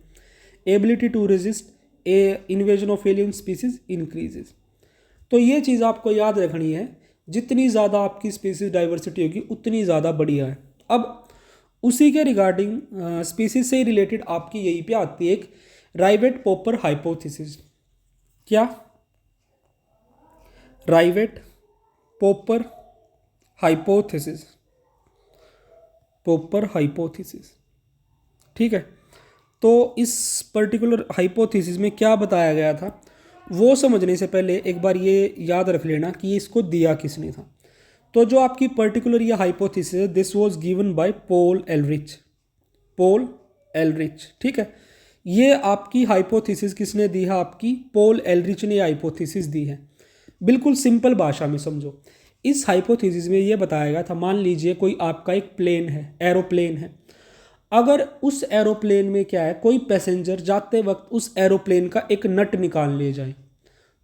Ability to resist invasion of alien species increases. तो ये चीज़ आपको याद रखनी है, जितनी ज़्यादा आपकी स्पीसीज डाइवर्सिटी होगी उतनी ज़्यादा बढ़िया है। अब उसी के रिगार्डिंग स्पीसीज से रिलेटेड आपकी यहीं पे आती है एक राइवेट पॉपर हाइपोथेसिस। क्या, राइवेट पॉपर हाइपोथेसिस, पॉपर हाइपोथेसिस। ठीक है, तो इस पर्टिकुलर हाइपोथेसिस में क्या बताया गया था वो समझने से पहले एक बार ये याद रख लेना कि ये इसको दिया किसने था। तो जो आपकी पर्टिकुलर ये हाइपोथेसिस है, this was given by Paul Ehrlich, Paul Ehrlich. ठीक है, ये आपकी हाइपोथेसिस किसने दी है, आपकी पॉल एलरिच ने हाइपोथेसिस दी है। बिल्कुल सिंपल भाषा में समझो, इस हाइपोथेसिस में ये बताया गया था, मान लीजिए कोई आपका एक प्लेन है, एरोप्लेन है। अगर उस एरोप्लेन में क्या है, कोई पैसेंजर जाते वक्त उस एरोप्लेन का एक नट निकाल ले जाए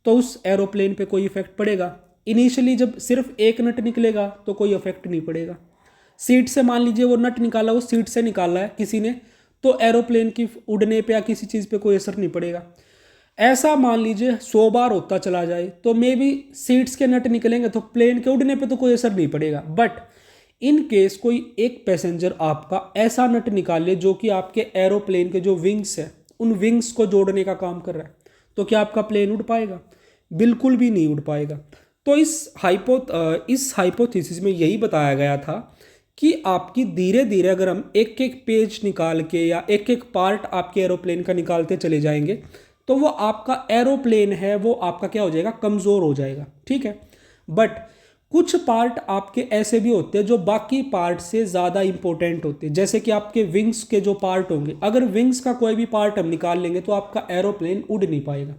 तो उस एरोप्लेन पे कोई इफेक्ट पड़ेगा। इनिशियली जब सिर्फ एक नट निकलेगा तो कोई इफेक्ट नहीं पड़ेगा। सीट से मान लीजिए वो नट निकाला, वो सीट से निकाला है किसी ने, तो एरोप्लेन की उड़ने पे या किसी चीज़ पे कोई असर नहीं पड़ेगा। ऐसा मान लीजिए 100 बार होता चला जाए तो मे बी सीट्स के नट निकलेंगे तो प्लेन के उड़ने पे तो कोई असर नहीं पड़ेगा। बट इन केस कोई एक पैसेंजर आपका ऐसा नट निकाल ले जो कि आपके एरोप्लेन के जो विंग्स है उन विंग्स को जोड़ने का काम कर रहा है, तो क्या आपका प्लेन उड़ पाएगा, बिल्कुल भी नहीं उड़ पाएगा। तो इस हाइपोथेसिस में यही बताया गया था कि आपकी धीरे धीरे अगर हम एक एक पेज निकाल के या एक एक पार्ट आपके एरोप्लेन का निकालते चले जाएंगे तो वो आपका एरोप्लेन है वो आपका क्या हो जाएगा, कमज़ोर हो जाएगा। ठीक है, बट कुछ पार्ट आपके ऐसे भी होते हैं जो बाकी पार्ट से ज़्यादा इंपॉर्टेंट होते हैं, जैसे कि आपके विंग्स के जो पार्ट होंगे, अगर विंग्स का कोई भी पार्ट हम निकाल लेंगे तो आपका एरोप्लेन उड़ नहीं पाएगा।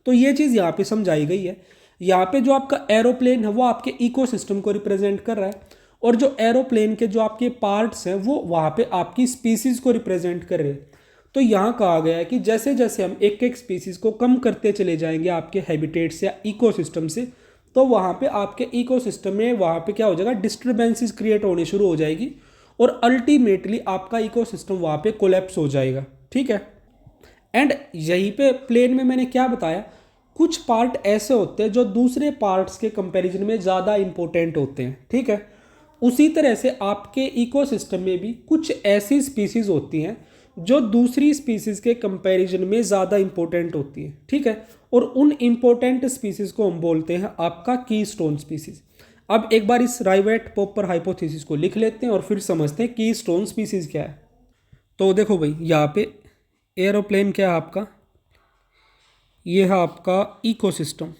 तो ये चीज़ यहाँ पे समझाई गई है। यहाँ पे जो आपका एरोप्लेन है वो आपके इकोसिस्टम को रिप्रेजेंट कर रहा है, और जो एरोप्लेन के जो आपके पार्ट्स हैं वो वहाँ पे आपकी स्पीसीज को रिप्रेजेंट कर रहे हैं। तो यहाँ कहा गया है कि जैसे जैसे हम एक एक स्पीसीज को कम करते चले जाएंगे आपके हैबिटेट्स या इकोसिस्टम से, तो वहाँ पे आपके इकोसिस्टम में वहाँ पे क्या हो जाएगा, डिस्टर्बेंसेस क्रिएट होने शुरू हो जाएगी और अल्टीमेटली आपका इकोसिस्टम वहाँ पे कोलैप्स हो जाएगा। ठीक है, एंड यहीं पे प्लेन में मैंने क्या बताया, कुछ पार्ट ऐसे होते हैं जो दूसरे पार्ट्स के कंपैरिजन में ज़्यादा इंपॉर्टेंट होते हैं। ठीक है, उसी तरह से आपके इकोसिस्टम में भी कुछ ऐसी स्पीसीज होती हैं जो दूसरी स्पीसीज के कंपैरिजन में ज़्यादा इंपॉर्टेंट होती है। ठीक है, और उन इंपॉर्टेंट स्पीसीज को हम बोलते हैं आपका कीस्टोन स्पीसीज। अब एक बार इस राइवेट पॉपर हाइपोथेसिस को लिख लेते हैं और फिर समझते हैं कीस्टोन स्पीसीज क्या है। तो देखो भाई, यहाँ पे एरोप्लेन क्या है आपका, ये है आपका इकोसिस्टम।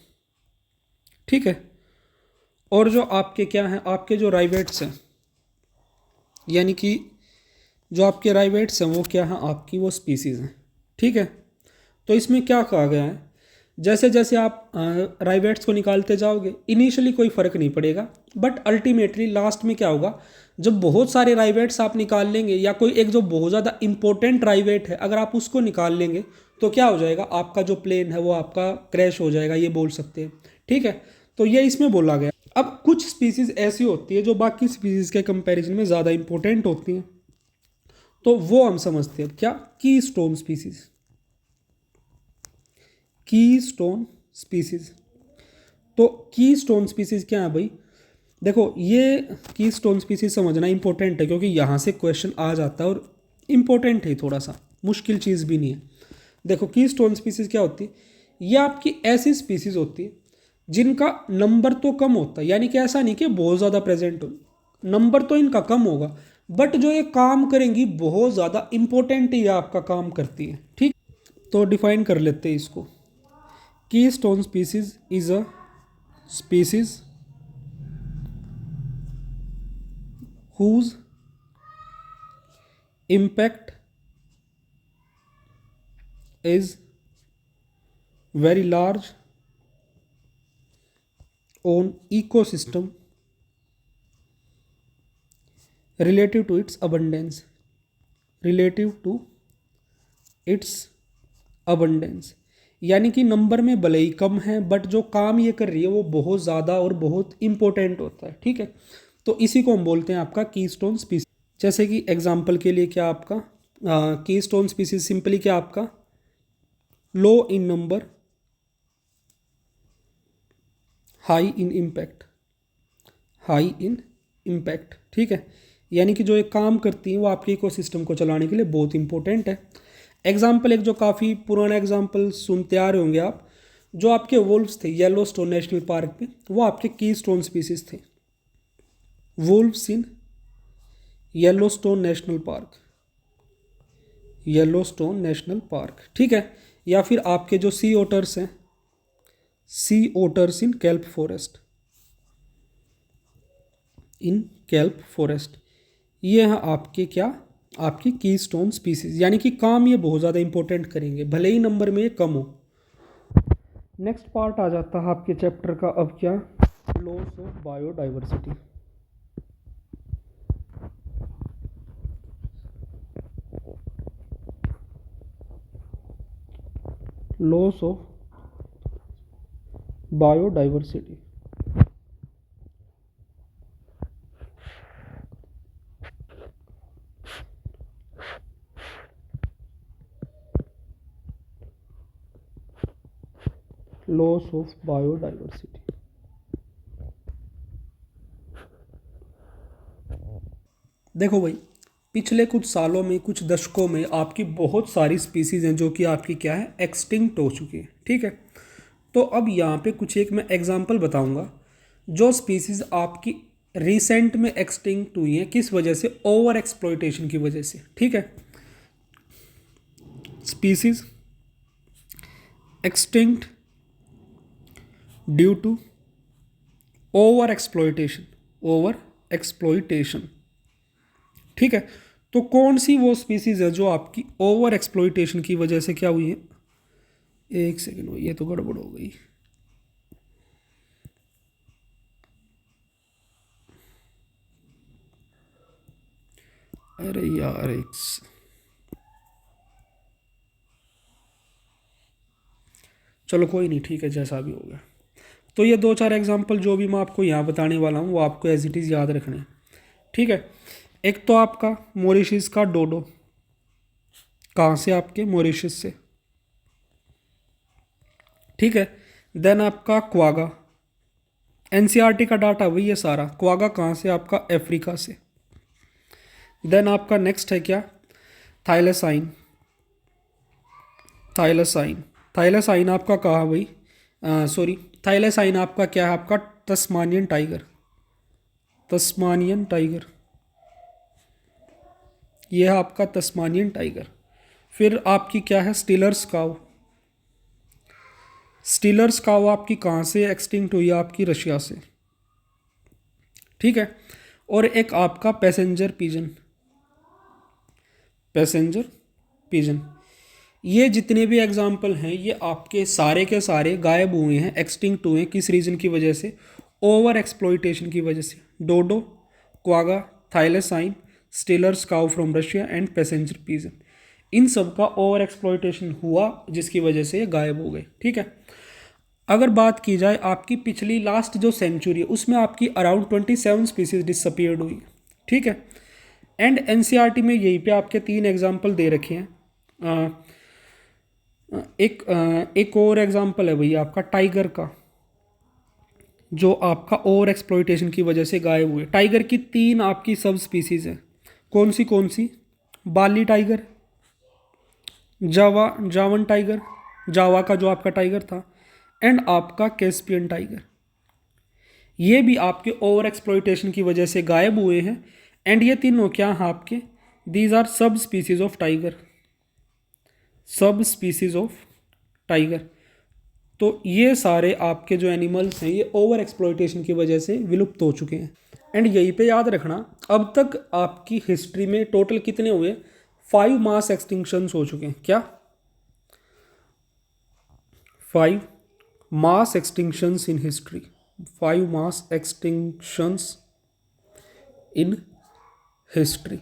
ठीक है, और जो आपके क्या हैं, आपके जो राइवेट्स हैं, यानी कि जो आपके राइवेट्स हैं वो क्या हैं, आपकी वो स्पीसीज़ हैं। ठीक है, तो इसमें क्या कहा गया है, जैसे जैसे आप राइवेट्स को निकालते जाओगे इनिशियली कोई फ़र्क नहीं पड़ेगा, बट अल्टीमेटली लास्ट में क्या होगा, जब बहुत सारे राइवेट्स आप निकाल लेंगे या कोई एक जो बहुत ज़्यादा इंपॉर्टेंट राइवेट है अगर आप उसको निकाल लेंगे तो क्या हो जाएगा, आपका जो प्लेन है वो आपका क्रैश हो जाएगा, ये बोल सकते हैं। ठीक है, तो ये इसमें बोला गया। अब कुछ स्पीसीज ऐसी होती है जो बाकी स्पीसीज के कंपैरिजन में ज़्यादा इंपॉर्टेंट होती हैं, तो वो हम समझते हैं क्या, की स्टोन स्पीसीज। की स्टोन स्पीसीज, तो की स्टोन स्पीसीज क्या है भाई, देखो ये की स्टोन स्पीसीज समझना इंपॉर्टेंट है क्योंकि यहाँ से क्वेश्चन आ जाता है और इम्पोर्टेंट है, थोड़ा सा मुश्किल चीज़ भी नहीं है। देखो की स्टोन स्पीसीज क्या होती है, ये आपकी ऐसी स्पीसीज होती है जिनका नंबर तो कम होता है, यानी कि ऐसा नहीं कि बहुत ज़्यादा प्रेजेंट हो, नंबर तो इनका कम होगा, बट जो ये काम करेंगी बहुत ज़्यादा इंपॉर्टेंट ये आपका काम करती है। ठीक, तो डिफाइन कर लेते हैं इसको। की stone species is a species whose impact is very large on ecosystem relative to its abundance, relative to its abundance, यानी कि नंबर में भले ही कम है बट जो काम ये कर रही है वो बहुत ज़्यादा और बहुत इंपॉर्टेंट होता है। ठीक है, तो इसी को हम बोलते हैं आपका कीस्टोन स्पीसीज। जैसे कि एग्जांपल के लिए क्या आपका कीस्टोन स्पीसीज सिंपली क्या आपका low in number, high in impact, high in impact. ठीक है, यानी कि जो एक काम करती है वो आपके इकोसिस्टम को चलाने के लिए बहुत इंपॉर्टेंट है। एग्जाम्पल एक जो काफ़ी पुराना एग्जाम्पल सुनते आ रहे होंगे आप, जो आपके वुल्व्स थे येलो स्टोन नेशनल पार्क में, वो आपके की स्टोन स्पीसीज थे, Wolves in yellow stone national park, yellow stone national park. ठीक है, या फिर आपके जो सी ओटर्स हैं, सी ओटर्स इन कैल्प फॉरेस्ट, इन कैल्प फॉरेस्ट, ये हैं आपके क्या, आपकी की स्टोन स्पीसीज, यानी कि काम ये बहुत ज़्यादा इंपॉर्टेंट करेंगे भले ही नंबर में ये कम हो। नेक्स्ट पार्ट आ जाता है आपके चैप्टर का अब क्या, loss of biodiversity. Loss of biodiversity, loss of biodiversity. देखो भाई, पिछले कुछ सालों में, कुछ दशकों में आपकी बहुत सारी स्पीसीज हैं जो कि आपकी क्या है, एक्सटिंक्ट हो चुकी है। ठीक है, तो अब यहाँ पे कुछ एक मैं एग्जांपल बताऊंगा जो स्पीसीज आपकी रिसेंट में एक्सटिंक्ट हुई हैं, किस वजह से, ओवर एक्सप्लॉयटेशन की वजह से। ठीक है, species extinct due to over exploitation, over exploitation. ठीक है, तो कौन सी वो स्पीसीज है जो आपकी ओवर एक्सप्लॉयटेशन की वजह से क्या हुई है, एक सेकेंड, ये तो गड़बड़ हो गई। अरे यार चलो कोई नहीं, ठीक है, जैसा भी हो गया। तो ये दो चार एग्जांपल जो भी मैं आपको यहाँ बताने वाला हूँ वो आपको एज इट इज़ याद रखने हैं। ठीक है, एक तो आपका मॉरिशस का डोडो, कहाँ से, आपके मॉरिशस से। ठीक है, देन आपका क्वागा, एनसीईआरटी का डाटा वही है सारा, क्वागा कहाँ से, आपका अफ्रीका से। देन आपका नेक्स्ट है क्या, थाइलेसाइन, थाइलेसाइन, थाइलेसाइन आपका कहाँ भाई, सॉरी, थाइलेसाइन आपका क्या है, आपका तस्मानियन टाइगर, तस्मानियन टाइगर, ये है आपका तस्मानियन टाइगर। फिर आपकी क्या है, स्टीलर्स काव, स्टीलर्स काव आपकी कहाँ से एक्सटिंक्ट हुई है, आपकी रशिया से। ठीक है, और एक आपका पैसेंजर पिजन, पैसेंजर पिजन, ये जितने भी एग्जाम्पल हैं ये आपके सारे के सारे गायब हुए हैं, एक्सटिंक्ट हुए हैं। किस रीज़न की वजह से? ओवर एक्सप्लॉइटेशन की वजह से। Dodo, quagga, thylacine, Steller's cow from Russia and passenger pigeon, इन सब का ओवर एक्सप्लॉइटेशन हुआ जिसकी वजह से ये गायब हो गए। ठीक है। अगर बात की जाए आपकी पिछली लास्ट जो सेंचुरी है उसमें आपकी अराउंड 27 स्पीसीज डिसअपियर्ड हुई। ठीक है। एंड एनसीईआरटी में यहीं पे आपके 3 एग्जाम्पल दे रखे हैं। एक और एग्जाम्पल है भैया आपका टाइगर का, जो आपका ओवर एक्सप्लॉइटेशन की वजह से गायब हुए। टाइगर की 3 आपकी सब स्पीसीज है। कौन सी? बाली टाइगर, जावन टाइगर, जावा का जो आपका टाइगर था, एंड आपका कैस्पियन टाइगर। ये भी आपके ओवर एक्सप्लॉइटेशन की वजह से गायब हुए हैं। एंड ये तीनों क्या हैं आपके? These are sub species of tiger, sub species of tiger. तो ये सारे आपके जो एनिमल्स हैं ये ओवर एक्सप्लॉइटेशन की वजह से विलुप्त हो चुके हैं। एंड यहीं पे याद रखना, अब तक आपकी हिस्ट्री में टोटल कितने हुए? 5 मास एक्सटिंक्शंस हो चुके हैं। क्या? 5 mass extinctions in history. 5 mass extinctions in history.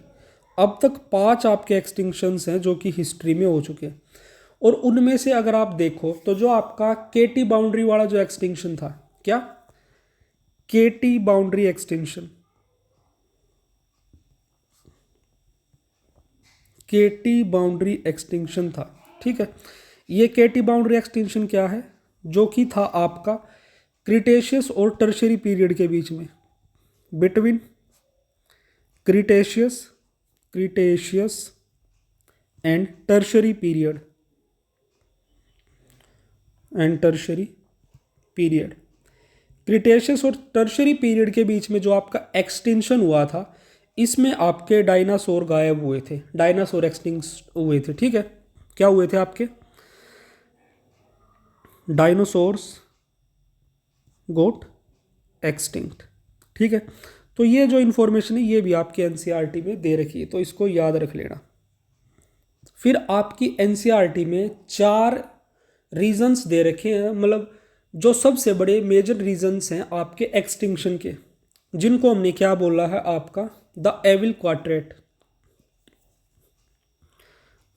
अब तक 5 आपके एक्सटिंक्शंस हैं जो कि हिस्ट्री में हो चुके हैं। और उनमें से अगर आप देखो तो जो आपका केटी बाउंड्री वाला जो एक्सटिंक्शन था, क्या? केटी बाउंड्री एक्सटिंक्शन, केटी बाउंड्री एक्सटिंक्शन था। ठीक है। ये केटी बाउंड्री एक्सटिंक्शन क्या है? जो कि था आपका क्रिटेशियस और टर्शियरी पीरियड के बीच में, between Cretaceous and tertiary period, Cretaceous और टर्शियरी पीरियड के बीच में जो आपका एक्सटिंक्शन हुआ था, इसमें आपके डायनासोर गायब हुए थे, डायनासोर एक्सटिंक्ट हुए थे। ठीक है। क्या हुए थे आपके? डायनासोर्स गोट एक्सटिंक्ट। ठीक है। तो ये जो इन्फॉर्मेशन है ये भी आपकी एनसीईआरटी में दे रखी है, तो इसको याद रख लेना। फिर आपकी एनसीईआरटी में 4 रीजंस दे रखे हैं, मतलब जो सबसे बड़े मेजर रीजंस हैं आपके एक्सटिंक्शन के, जिनको हमने क्या बोला है आपका? The evil quartet,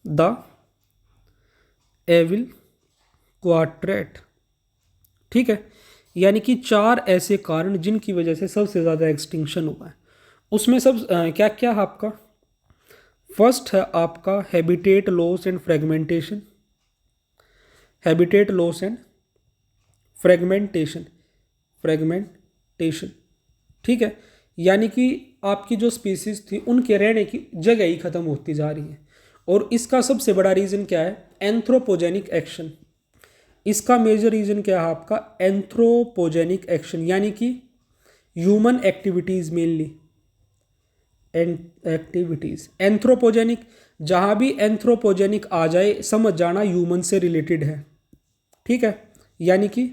the evil quartet. ठीक है। यानी कि 4 ऐसे कारण जिनकी वजह से सबसे ज़्यादा एक्सटिंक्शन हुआ है। उसमें सब क्या क्या है आपका? फर्स्ट है आपका habitat loss and fragmentation, habitat loss and fragmentation. ठीक है। यानी कि आपकी जो स्पीसीज थी उनके रहने की जगह ही खत्म होती जा रही है। और इसका सबसे बड़ा रीज़न क्या है? Anthropogenic action. इसका मेजर रीज़न क्या है आपका? एंथ्रोपोजेनिक एक्शन, यानी कि human activities mainly, activities. Anthropogenic, जहाँ भी एंथ्रोपोजेनिक आ जाए समझ जाना ह्यूमन से रिलेटेड है। ठीक है। यानी कि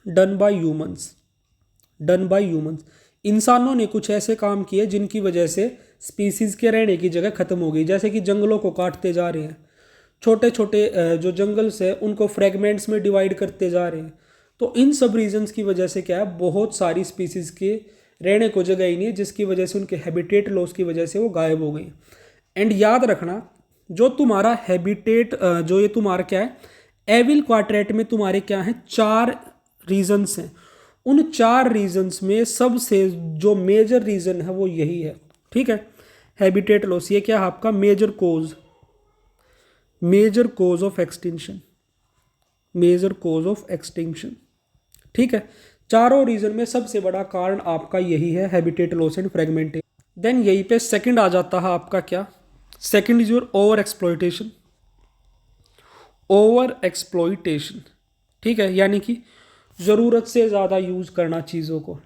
डन बाय ह्यूमंस, इंसानों ने कुछ ऐसे काम किए जिनकी वजह से स्पीसीज के रहने की जगह खत्म हो गई। जैसे कि जंगलों को काटते जा रहे हैं, छोटे छोटे जो जंगल्स है उनको फ्रेगमेंट्स में डिवाइड करते जा रहे हैं। तो इन सब रीजंस की वजह से क्या है, बहुत सारी स्पीसीज के रहने को जगह ही नहीं है, जिसकी वजह से उनके हैबिटेट लॉस की वजह से वो गायब हो गई। एंड याद रखना, जो तुम्हारा हैबिटेट जो ये तुम्हारा क्या है, एविल क्वाड्रेट में तुम्हारे क्या है? 4 रीजंस हैं। उन 4 रीजंस में सबसे जो मेजर रीजन है वो यही है। ठीक है। हैबिटेट लॉस, ये क्या है आपका? मेजर कोज ऑफ एक्सटिंक्शन, ठीक है। चारों रीजन में सबसे बड़ा कारण आपका यही है, habitat loss and fragmentation. Then यहीं पे सेकंड आ जाता है आपका क्या? Second is your over exploitation, ठीक है। यानी कि ज़रूरत से ज़्यादा यूज़ करना चीज़ों को।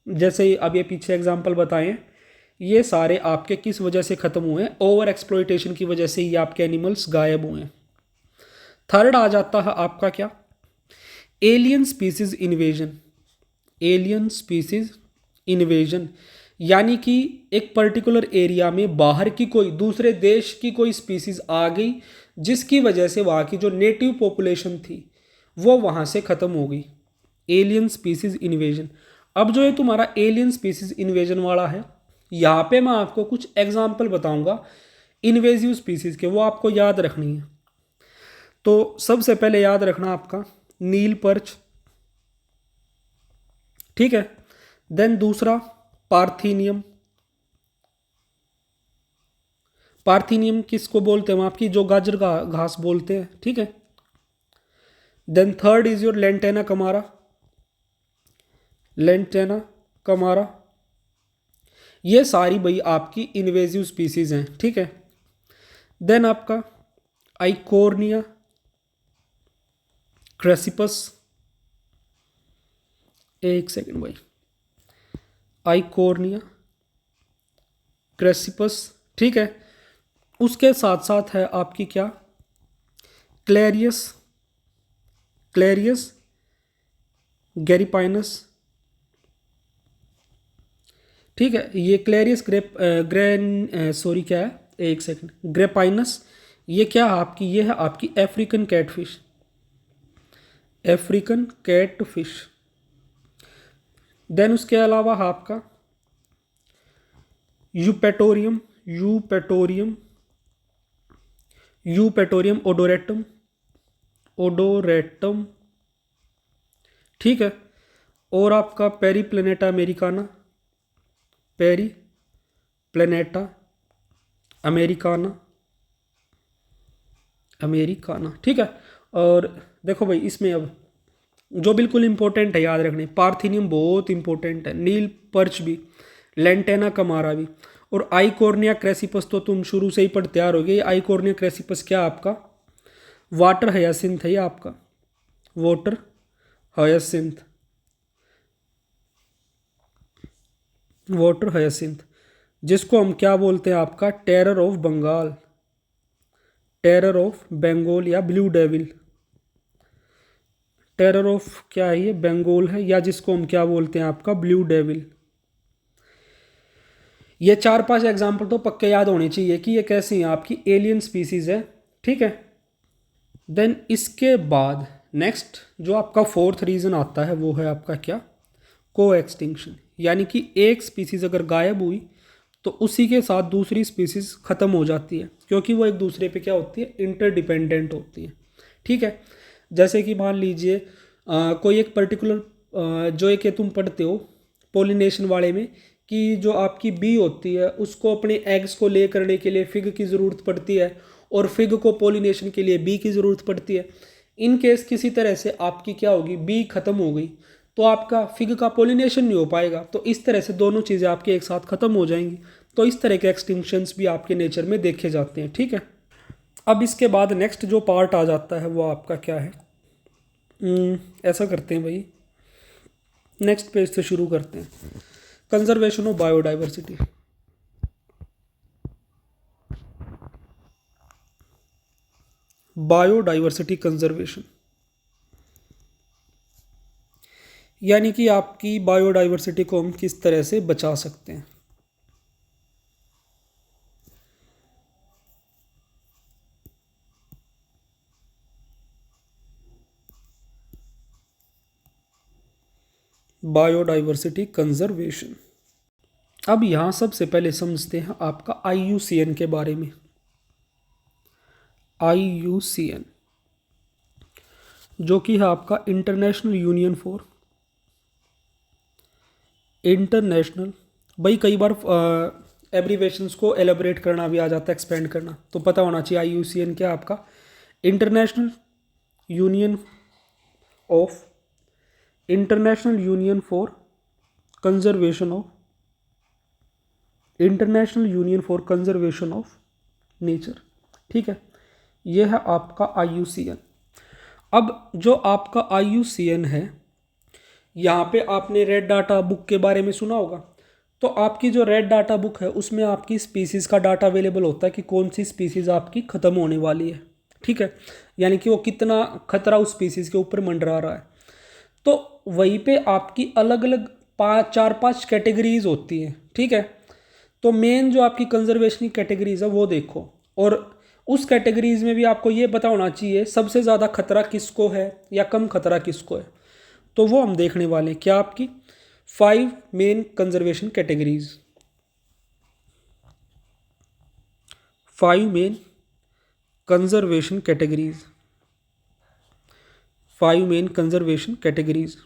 जैसे अब ये पीछे एग्जांपल बताएं, ये सारे आपके किस वजह से ख़त्म हुए हैं? ओवर एक्सप्लॉइटेशन की वजह से ही आपके एनिमल्स गायब हुए हैं। थर्ड आ जाता है आपका क्या? एलियन स्पीसीज इन्वेजन, यानी कि एक पर्टिकुलर एरिया में बाहर की कोई दूसरे देश की कोई स्पीसीज आ गई, जिसकी वजह से वहाँ की जो नेटिव पॉपुलेशन थी वो वहाँ से ख़त्म हो गई। Alien species invasion. अब जो ये तुम्हारा एलियन स्पीसीज इन्वेजन वाला है, यहाँ पे मैं आपको कुछ एग्जाम्पल बताऊंगा इन्वेजिव स्पीसीज के, वो आपको याद रखनी है। तो सबसे पहले याद रखना आपका नील पर्च, ठीक है। देन दूसरा पार्थीनियम। पार्थीनियम किसको बोलते हैं हम, आपकी जो गाजर का घास बोलते हैं, ठीक है। Then third is your lantana camara. Lantana camara, ये सारी भाई आपकी इन्वेजिव स्पीसीज हैं, ठीक है। देन आपका आइकोर्निया क्रेसिपस, एक सेकंड भाई, आइकोर्निया क्रेसिपस, ठीक है। उसके साथ साथ है आपकी क्या, क्लेरियस, क्लेरियस गैरिपाइनस, ठीक है। ये क्लेरियस सॉरी क्या है, एक सेकंड, ग्रेपाइनस, ये क्या है आपकी, ये है आपकी African catfish, African catfish. Then उसके अलावा आपका eupatorium, eupatorium, eupatorium odoratum, odoratum, ठीक है। और आपका periplaneta americana, periplaneta americana, americana, ठीक है। और देखो भाई इसमें अब जो बिल्कुल इंपॉर्टेंट है याद रखने, पार्थिनियम बहुत इंपॉर्टेंट है, नील पर्च भी, लेंटेना कमारा भी, और आइकोर्निया क्रेसिपस तो तुम शुरू से ही पढ़ते आ रहोगे। आइकोर्निया क्रेसिपस क्या आपका वाटर हयासिंथ है, ये आपका वाटर हयासिंथ, वाटर हयासिंथ, जिसको हम क्या बोलते हैं आपका terror of Bengal, terror of Bengal या ब्लू डेविल, टेरर ऑफ क्या है ये बंगाल है, या जिसको हम क्या बोलते हैं आपका ब्लू डेविल। ये 4-5 एग्जाम्पल तो पक्के याद होने चाहिए कि ये कैसी है आपकी एलियन स्पीसीज है, ठीक है। देन इसके बाद नेक्स्ट जो आपका फोर्थ रीजन आता है वो है आपका क्या, को एक्सटिंक्शन, यानी कि एक स्पीसीज अगर गायब हुई तो उसी के साथ दूसरी स्पीसीज खत्म हो जाती है, क्योंकि वो एक दूसरे पे क्या होती है, इंटरडिपेंडेंट होती है, ठीक है। जैसे कि मान लीजिए कोई एक पर्टिकुलर जो एक तुम पढ़ते हो पोलिनेशन वाले में, कि जो आपकी बी होती है उसको अपने एग्स को ले करने के लिए फिग की ज़रूरत पड़ती है, और फिग को पोलिनेशन के लिए बी की ज़रूरत पड़ती है। इन केस किसी तरह से आपकी क्या होगी, बी खत्म हो गई तो आपका फिग का पोलिनेशन नहीं हो पाएगा, तो इस तरह से दोनों चीज़ें आपकी एक साथ खत्म हो जाएंगी। तो इस तरह के एक्सटिंक्शंस भी आपके नेचर में देखे जाते हैं, ठीक है। अब इसके बाद नेक्स्ट जो पार्ट आ जाता है वो आपका क्या है, ऐसा करते हैं भाई, नेक्स्ट पेज से शुरू करते हैं, conservation of biodiversity. Biodiversity conservation, यानी कि आपकी बायोडाइवर्सिटी को हम किस तरह से बचा सकते हैं। Biodiversity conservation. अब यहाँ सबसे पहले समझते हैं आपका IUCN के बारे में। IUCN जो कि है आपका इंटरनेशनल यूनियन फॉर, इंटरनेशनल, भाई कई बार एब्रीवेशंस को एलेबरेट करना भी आ जाता है, एक्सपेंड करना, तो पता होना चाहिए IUCN क्या आपका international union of, international union for conservation of, international union for conservation of nature, ठीक है। यह है आपका IUCN। अब जो आपका IUCN है, यहाँ पे आपने रेड डाटा बुक के बारे में सुना होगा, तो आपकी जो रेड डाटा बुक है उसमें आपकी स्पीसीज़ का डाटा अवेलेबल होता है कि कौन सी स्पीसीज़ आपकी ख़त्म होने वाली है, ठीक है, यानी कि वो कितना खतरा उस स्पीसीज़ के ऊपर मंडरा रहा है। तो वहीं पे आपकी अलग अलग 4-5 कैटेगरीज होती हैं, ठीक है। तो मेन जो आपकी कंजर्वेशन की कैटेगरीज है वो देखो, और उस कैटेगरीज में भी आपको ये पता होना चाहिए सबसे ज़्यादा खतरा किसको है या कम खतरा किसको है। तो वो हम देखने वाले हैं, क्या आपकी 5 main conservation categories, 5 main conservation categories, 5 main conservation categories.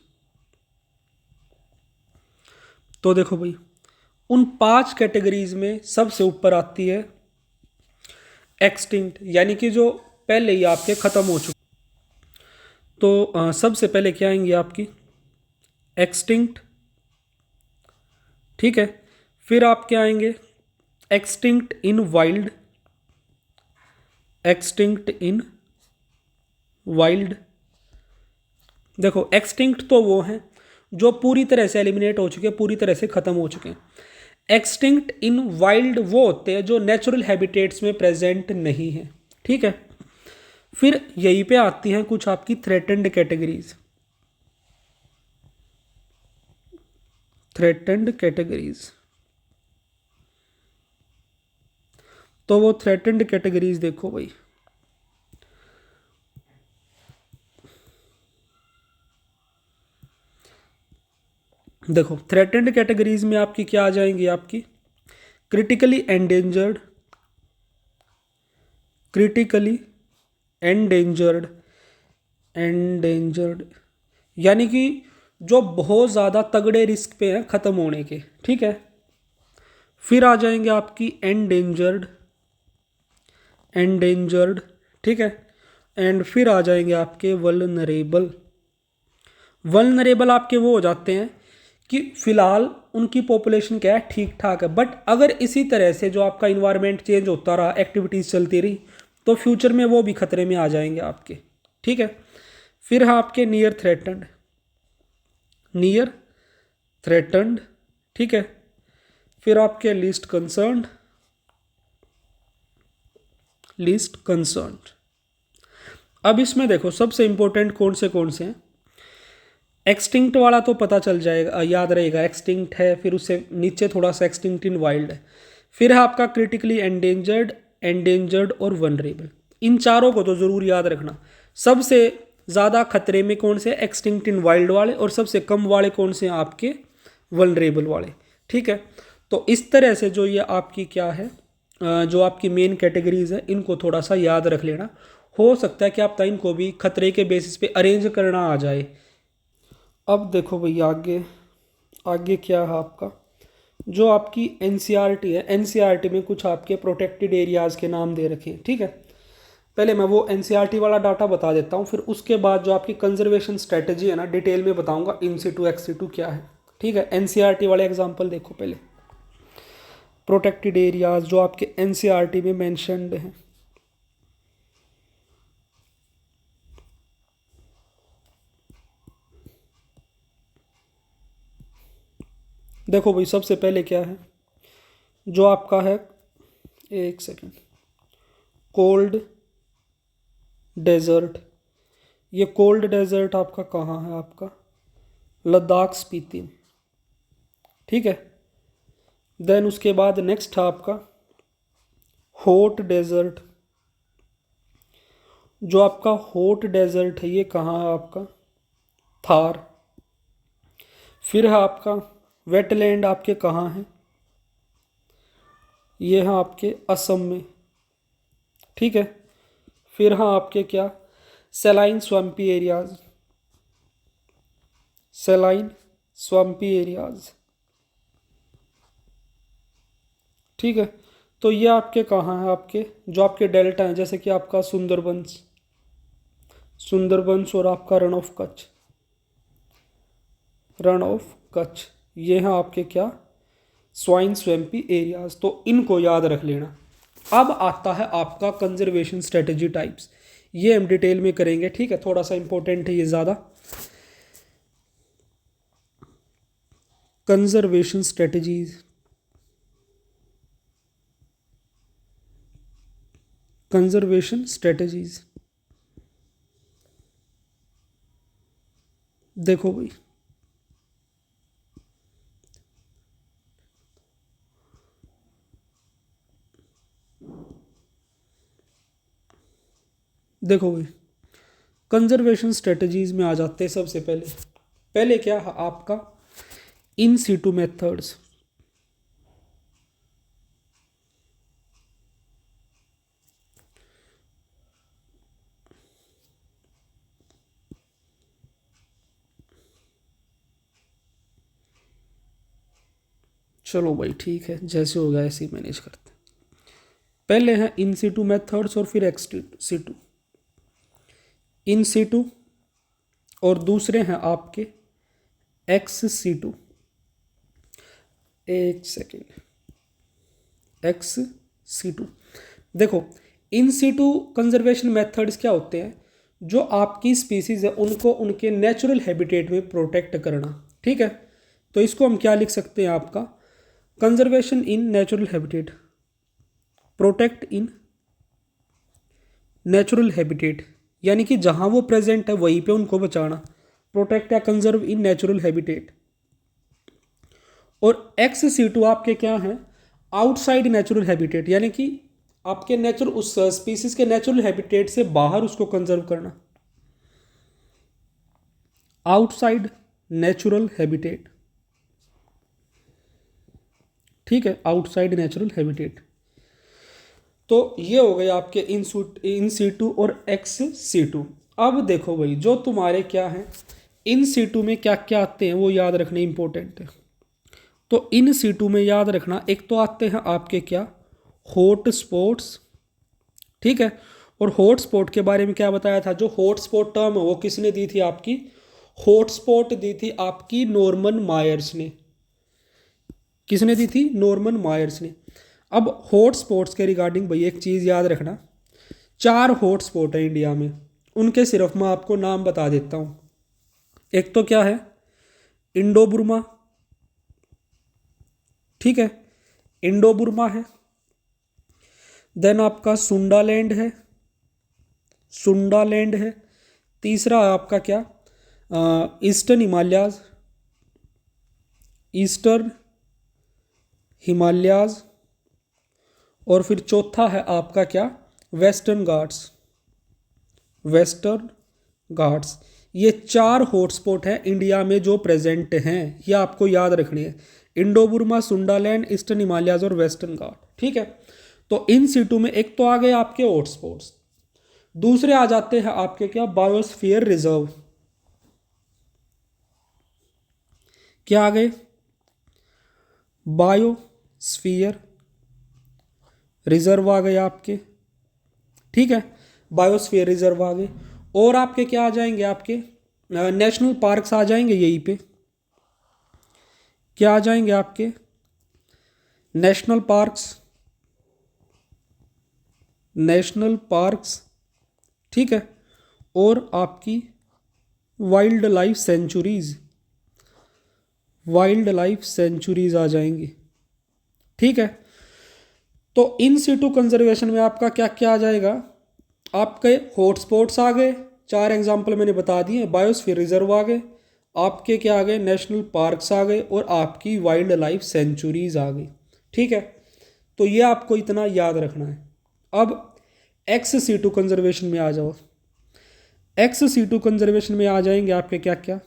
तो देखो भाई, उन 5 कैटेगरीज में सबसे ऊपर आती है एक्सटिंक्ट, यानी कि जो पहले ही आपके ख़त्म हो चुके। तो सबसे पहले क्या आएंगे आपकी एक्सटिंक्ट, ठीक है। फिर आप क्या आएंगे एक्सटिंक्ट इन वाइल्ड, एक्सटिंक्ट इन वाइल्ड। देखो एक्सटिंक्ट तो वो हैं जो पूरी तरह से एलिमिनेट हो चुके हैं, पूरी तरह से ख़त्म हो चुके हैं। एक्सटिंक्ट इन वाइल्ड वो होते हैं जो नेचुरल हैबिटेट्स में प्रेजेंट नहीं है, ठीक है। फिर यहीं पे आती हैं कुछ आपकी थ्रेटेंड कैटेगरीज, थ्रेटेंड कैटेगरीज। तो वो थ्रेटेंड कैटेगरीज देखो भाई, देखो थ्रेटेंड कैटेगरीज में आपकी क्या आ जाएंगी, आपकी critically endangered, critically endangered, endangered यानी कि जो बहुत ज़्यादा तगड़े रिस्क पे हैं ख़त्म होने के, ठीक है। फिर आ जाएंगे आपकी एंडेंजर्ड, एंडेंजर्ड, ठीक है। एंड फिर आ जाएंगे आपके वल्नरेबल। वल्नरेबल आपके वो हो जाते हैं कि फिलहाल उनकी पॉपुलेशन क्या है, ठीक ठाक है, बट अगर इसी तरह से जो आपका इन्वायरमेंट चेंज होता रहा, एक्टिविटीज़ चलती रही, तो फ्यूचर में वो भी खतरे में आ जाएंगे आपके, ठीक है। फिर है आपके नियर थ्रेटन्ड, नियर थ्रेटन्ड, ठीक है। फिर आपके लीस्ट कंसर्न्ड, लीस्ट कंसर्न्ड। अब इसमें देखो सबसे इंपॉर्टेंट कौन से हैं। एक्सटिंक्ट वाला तो पता चल जाएगा, याद रहेगा, एक्सटिंक्ट है, फिर उससे नीचे थोड़ा सा एक्सटिंक्ट इन वाइल्ड है। फिर है आपका क्रिटिकली एंडेंजर्ड, एंडेंजर्ड और वनरेबल। इन चारों को तो ज़रूर याद रखना। सबसे ज़्यादा खतरे में कौन से, एक्सटिंक्ट इन वाइल्ड वाले, और सबसे कम वाले कौन से हैं आपके, वनरेबल वाले, ठीक है। तो इस तरह से जो ये आपकी क्या है, जो आपकी मेन कैटेगरीज है, इनको थोड़ा सा याद रख लेना। हो सकता है कि आप इनको भी खतरे के बेसिस पे अरेंज करना आ जाए। अब देखो भैया आगे, आगे क्या है आपका, जो आपकी एनसीईआरटी है, एनसीईआरटी में कुछ आपके प्रोटेक्टेड एरियाज़ के नाम दे रखे हैं, ठीक है। पहले मैं वो एनसीईआरटी वाला डाटा बता देता हूँ, फिर उसके बाद जो आपकी कंजर्वेशन स्ट्रेटजी है ना, डिटेल में बताऊँगा इन सिटू एक्स सिटू क्या है, ठीक है। एनसीईआरटी वाले एग्जाम्पल देखो पहले, प्रोटेक्टेड एरियाज जो आपके एनसीईआरटी में मैंशनड हैं। देखो भाई सबसे पहले क्या है, जो आपका है, एक सेकेंड, कोल्ड डेजर्ट। ये कोल्ड डेजर्ट आपका कहाँ है, आपका लद्दाख स्पीति में, ठीक है। देन उसके बाद नेक्स्ट है आपका हॉट डेजर्ट। जो आपका हॉट डेजर्ट है ये कहाँ है, आपका थार। फिर है आपका वेटलैंड, आपके कहाँ है, ये है आपके असम में, ठीक है। फिर हाँ आपके क्या, सेलाइन स्वम्पी एरियाज, सेलाइन स्वम्पी एरियाज, ठीक है। तो ये आपके कहाँ है, आपके जो आपके डेल्टा हैं, जैसे कि आपका सुंदरबंस, सुंदरबंस और आपका रण of Kutch, Rann of Kutch, ये हैं आपके क्या, स्वाइन स्वैम्पी एरियाज। तो इनको याद रख लेना। अब आता है आपका कंजर्वेशन स्ट्रेटजी टाइप्स, ये हम डिटेल में करेंगे, ठीक है। थोड़ा सा इंपॉर्टेंट है ये ज़्यादा। कंजर्वेशन स्ट्रेटजीज, कंजर्वेशन स्ट्रेटजीज, देखो भाई देखो भाई, कंजर्वेशन स्ट्रेटजीज में आ जाते हैं। सबसे पहले पहले क्या है आपका इन सीटू मेथड्स। चलो भाई ठीक है, जैसे हो गया ऐसे ही मैनेज करते हैं। पहले हैं इन सीटू मेथड्स और फिर एक्स सीटू। इन सीटू और दूसरे हैं आपके एक्स सीटू। एक सेकेंड, एक्स सीटू। देखो, इन सीटू कंजर्वेशन मेथड्स क्या होते हैं? जो आपकी स्पीसीज है उनको उनके नेचुरल हैबिटेट में प्रोटेक्ट करना। ठीक है, तो इसको हम क्या लिख सकते हैं आपका conservation in natural habitat, protect in natural habitat, यानी कि जहां वो प्रेजेंट है वहीं पे उनको बचाना, प्रोटेक्ट या कंजर्व इन नेचुरल हैबिटेट। और एक्स सीटू आपके क्या हैं? आउटसाइड नेचुरल हैबिटेट, यानी कि आपके नेचुरल उस स्पीसीज के नेचुरल हैबिटेट से बाहर उसको कंजर्व करना, आउटसाइड नेचुरल हैबिटेट। ठीक है, आउटसाइड नेचुरल हैबिटेट। तो ये हो गए आपके इन सीटू और एक्स सीटू। अब देखो भाई, जो तुम्हारे क्या है इन सीटू में क्या क्या आते हैं वो याद रखने इंपॉर्टेंट है। तो इन सीटू में याद रखना, एक तो आते हैं आपके क्या हॉट स्पॉट्स। ठीक है, और हॉट स्पॉट के बारे में क्या बताया था? जो हॉट स्पॉट टर्म है वो किसने दी थी आपकी? हॉट स्पॉट दी थी आपकी नॉर्मन मायर्स ने। किसने दी थी? नॉर्मन मायर्स ने। अब हॉट स्पॉट्स के रिगार्डिंग भाई एक चीज़ याद रखना, 4 हॉट स्पॉट है इंडिया में, उनके सिर्फ मैं आपको नाम बता देता हूँ। एक तो क्या है इंडो बुर्मा। ठीक है, इंडो बुर्मा है। देन आपका सुंडालैंड है, सुंडालैंड है। तीसरा आपका क्या ईस्टर्न हिमालयाज, ईस्टर्न हिमालयाज। और फिर चौथा है आपका क्या वेस्टर्न घाट्स, वेस्टर्न घाट्स। ये 4 हॉटस्पॉट हैं इंडिया में जो प्रेजेंट हैं, ये आपको याद रखनी है। Indo Burma, Sundaland, eastern Himalayas और वेस्टर्न घाट। ठीक है, तो इन सीटू में एक तो आ गए आपके हॉटस्पॉट्स, दूसरे आ जाते हैं आपके क्या बायोस्फीयर रिजर्व। क्या आ गए? बायोस्फीयर रिजर्व आ गए आपके। ठीक है, बायोस्फीयर रिजर्व आ गए। और आपके क्या आ जाएंगे? आपके नेशनल पार्क्स आ जाएंगे यहीं पे। क्या आ जाएंगे आपके? National parks, national parks. ठीक है, और आपकी wildlife sanctuaries, wildlife sanctuaries आ जाएंगी। ठीक है, तो इन सीटू कंजर्वेशन में आपका क्या क्या आ जाएगा? आपके हॉटस्पॉट्स आ गए, 4 एग्जाम्पल मैंने बता दिए। बायोस्फीयर रिजर्व आ गए, आपके क्या आ गए नेशनल पार्क्स आ गए, और आपकी वाइल्ड लाइफ सेंचुरीज आ गई। ठीक है, तो ये आपको इतना याद रखना है। अब एक्स सीटू कंजर्वेशन में आ जाओ। एक्स सीटू कंजर्वेशन में आ जाएंगे आपके क्या क्या,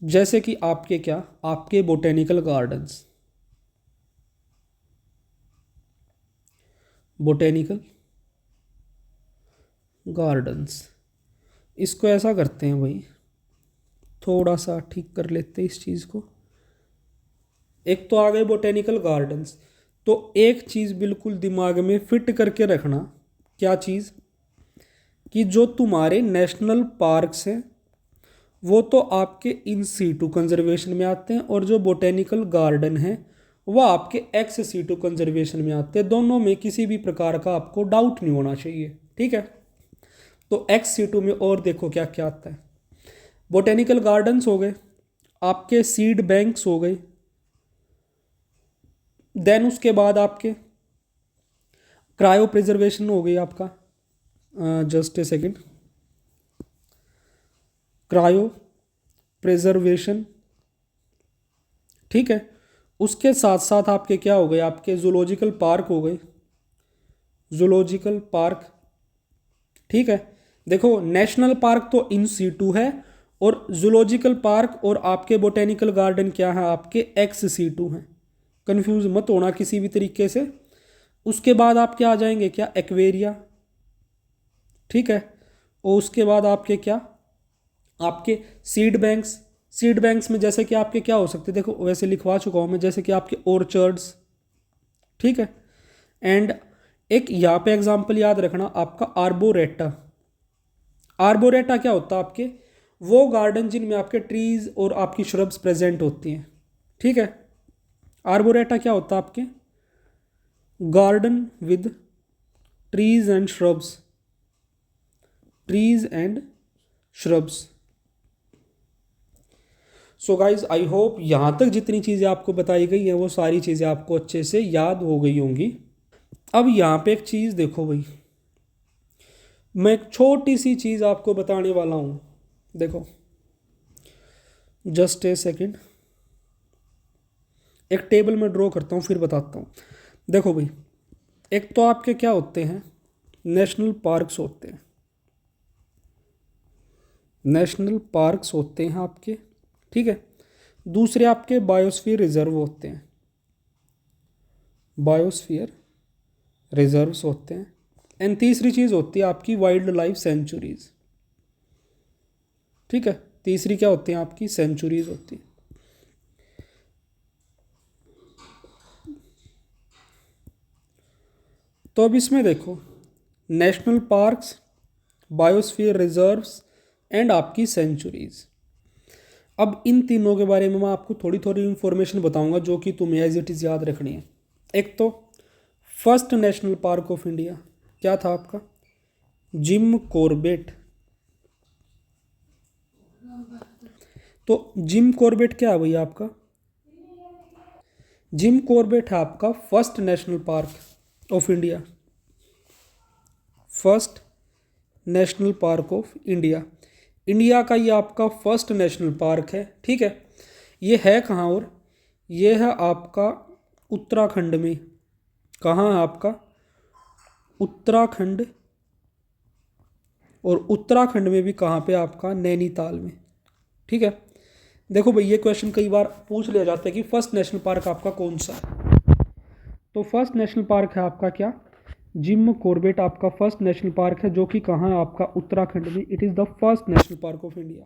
जैसे कि आपके क्या आपके बोटेनिकल गार्डन्स, बोटेनिकल गार्डन्स। इसको ऐसा करते हैं भाई, थोड़ा सा ठीक कर लेते हैं इस चीज़ को। एक तो आ गए बोटेनिकल गार्डन्स, तो एक चीज़ बिल्कुल दिमाग में फिट करके रखना। क्या चीज़? कि जो तुम्हारे नेशनल पार्क्स हैं वो तो आपके इन सीटू कंजर्वेशन में आते हैं, और जो बोटेनिकल गार्डन है वो आपके एक्स सीटू कंजर्वेशन में आते हैं। दोनों में किसी भी प्रकार का आपको डाउट नहीं होना चाहिए। ठीक है, तो एक्स सीटू में और देखो क्या क्या आता है। बोटेनिकल गार्डन्स हो गए, आपके सीड बैंक्स हो गए, देन उसके बाद आपके क्रायो प्रिजर्वेशन हो गई आपका, just a second, cryo preservation. ठीक है, उसके साथ साथ आपके क्या हो गए? आपके जूलॉजिकल पार्क हो गए, जूलॉजिकल पार्क। ठीक है। देखो नेशनल पार्क तो इन सीटू है, और जूलॉजिकल पार्क और आपके बोटेनिकल गार्डन क्या है, आपके एक्स सीटू हैं। कंफ्यूज मत होना किसी भी तरीके से। उसके बाद आपके आ जाएंगे क्या, एक्वेरिया, ठीक है। और उसके बाद आपके क्या, आपके सीड बैंक्स। सीड बैंक्स में जैसे कि आपके क्या हो सकते हैं, देखो वैसे लिखवा चुका हूँ मैं, जैसे कि आपके ऑर्चर्ड्स, ठीक है। एंड एक यहाँ पे एग्जांपल याद रखना आपका आर्बोरेटा। आर्बोरेटा क्या होता है आपके, वो गार्डन जिनमें आपके ट्रीज और आपकी श्रब्स प्रेजेंट होती हैं, ठीक है। आर्बोरेटा क्या होता है आपके, garden with trees and shrubs, trees and shrubs. So guys I hope यहाँ तक जितनी चीज़ें आपको बताई गई हैं वो सारी चीज़ें आपको अच्छे से याद हो गई होंगी। अब यहाँ पे एक चीज़ देखो भाई, मैं एक छोटी सी चीज़ आपको बताने वाला हूँ। देखो जस्ट ए सेकेंड, एक टेबल में ड्रॉ करता हूँ फिर बताता हूँ। देखो भाई, एक तो आपके क्या होते हैं, नेशनल पार्क्स होते हैं, नेशनल पार्क्स होते हैं आपके, ठीक है। दूसरे आपके बायोस्फीयर रिजर्व होते हैं, बायोस्फीयर रिजर्व्स होते हैं। एंड तीसरी चीज़ होती है आपकी वाइल्ड लाइफ सेंचुरीज, ठीक है। तीसरी क्या होती है आपकी, सेंचुरीज होती है। तो अब इसमें देखो, national parks, biosphere reserves and आपकी सेंचुरीज। अब इन तीनों के बारे में मैं आपको थोड़ी थोड़ी इन्फॉर्मेशन बताऊंगा जो कि तुम्हें एज इट इज़ याद रखनी है। एक तो first national park of India क्या था आपका, जिम कॉर्बेट। तो जिम कॉर्बेट क्या है भैया आपका, जिम कॉर्बेट है आपका first national park of India, first national park of India. India का ये आपका फर्स्ट नेशनल पार्क है, ठीक है। ये है कहाँ, और ये है आपका उत्तराखंड में। कहाँ है आपका, उत्तराखंड। और उत्तराखंड में भी कहाँ पे आपका, नैनीताल में, ठीक है। देखो भाई ये क्वेश्चन कई बार पूछ लिया जाता है कि फर्स्ट नेशनल पार्क आपका कौन सा है। तो फर्स्ट नेशनल पार्क है आपका क्या, जिम कॉर्बेट आपका फर्स्ट नेशनल पार्क है, जो कि कहाँ है आपका, उत्तराखंड में। It is the first national park of India.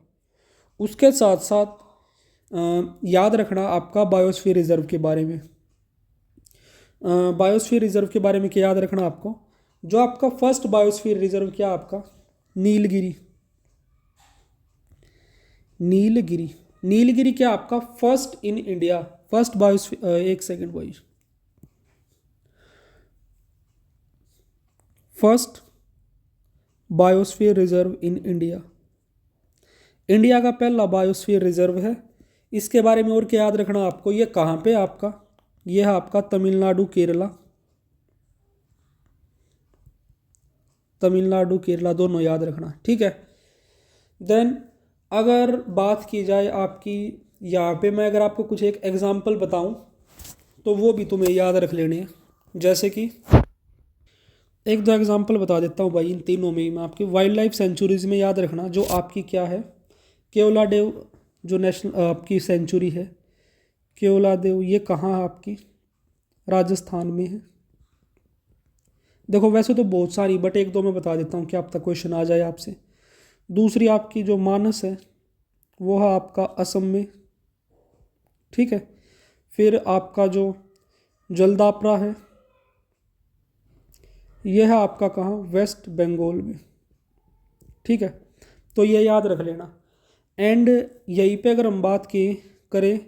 उसके साथ साथ याद रखना आपका बायोस्फीयर रिजर्व के बारे में। बायोस्फीयर रिजर्व के बारे में क्या याद रखना आपको, जो आपका फर्स्ट बायोस्फीयर रिजर्व क्या आपका, नीलगिरी। नीलगिरी, नीलगिरी क्या आपका first in India, first biosphere, एक सेकेंड भाई, first biosphere reserve in India. India का पहला बायोस्फीयर रिजर्व है। इसके बारे में और क्या याद रखना आपको, ये कहाँ पे आपका, ये है आपका तमिलनाडु केरला, तमिलनाडु केरला दोनों याद रखना, ठीक है। देन अगर बात की जाए आपकी, यहाँ पे मैं अगर आपको कुछ एक एग्जांपल बताऊं तो वो भी तुम्हें याद रख लेने हैं। जैसे कि एक दो एग्जांपल बता देता हूँ भाई, इन तीनों में ही मैं आपकी वाइल्ड लाइफ सेंचुरीज में याद रखना, जो आपकी क्या है, केवलादेव, जो नेशनल आपकी सेंचुरी है केवलादेव, ये कहाँ है आपकी, राजस्थान में है। देखो वैसे तो बहुत सारी, बट एक दो मैं बता देता हूँ कि आप तक क्वेश्चन आ जाए आपसे। दूसरी आपकी जो मानस है वो है आपका असम में, ठीक है। फिर आपका जो जलदापरा है ये है आपका कहाँ, वेस्ट बंगाल में, ठीक है। तो ये याद रख लेना। एंड यहीं पे अगर हम बात की करें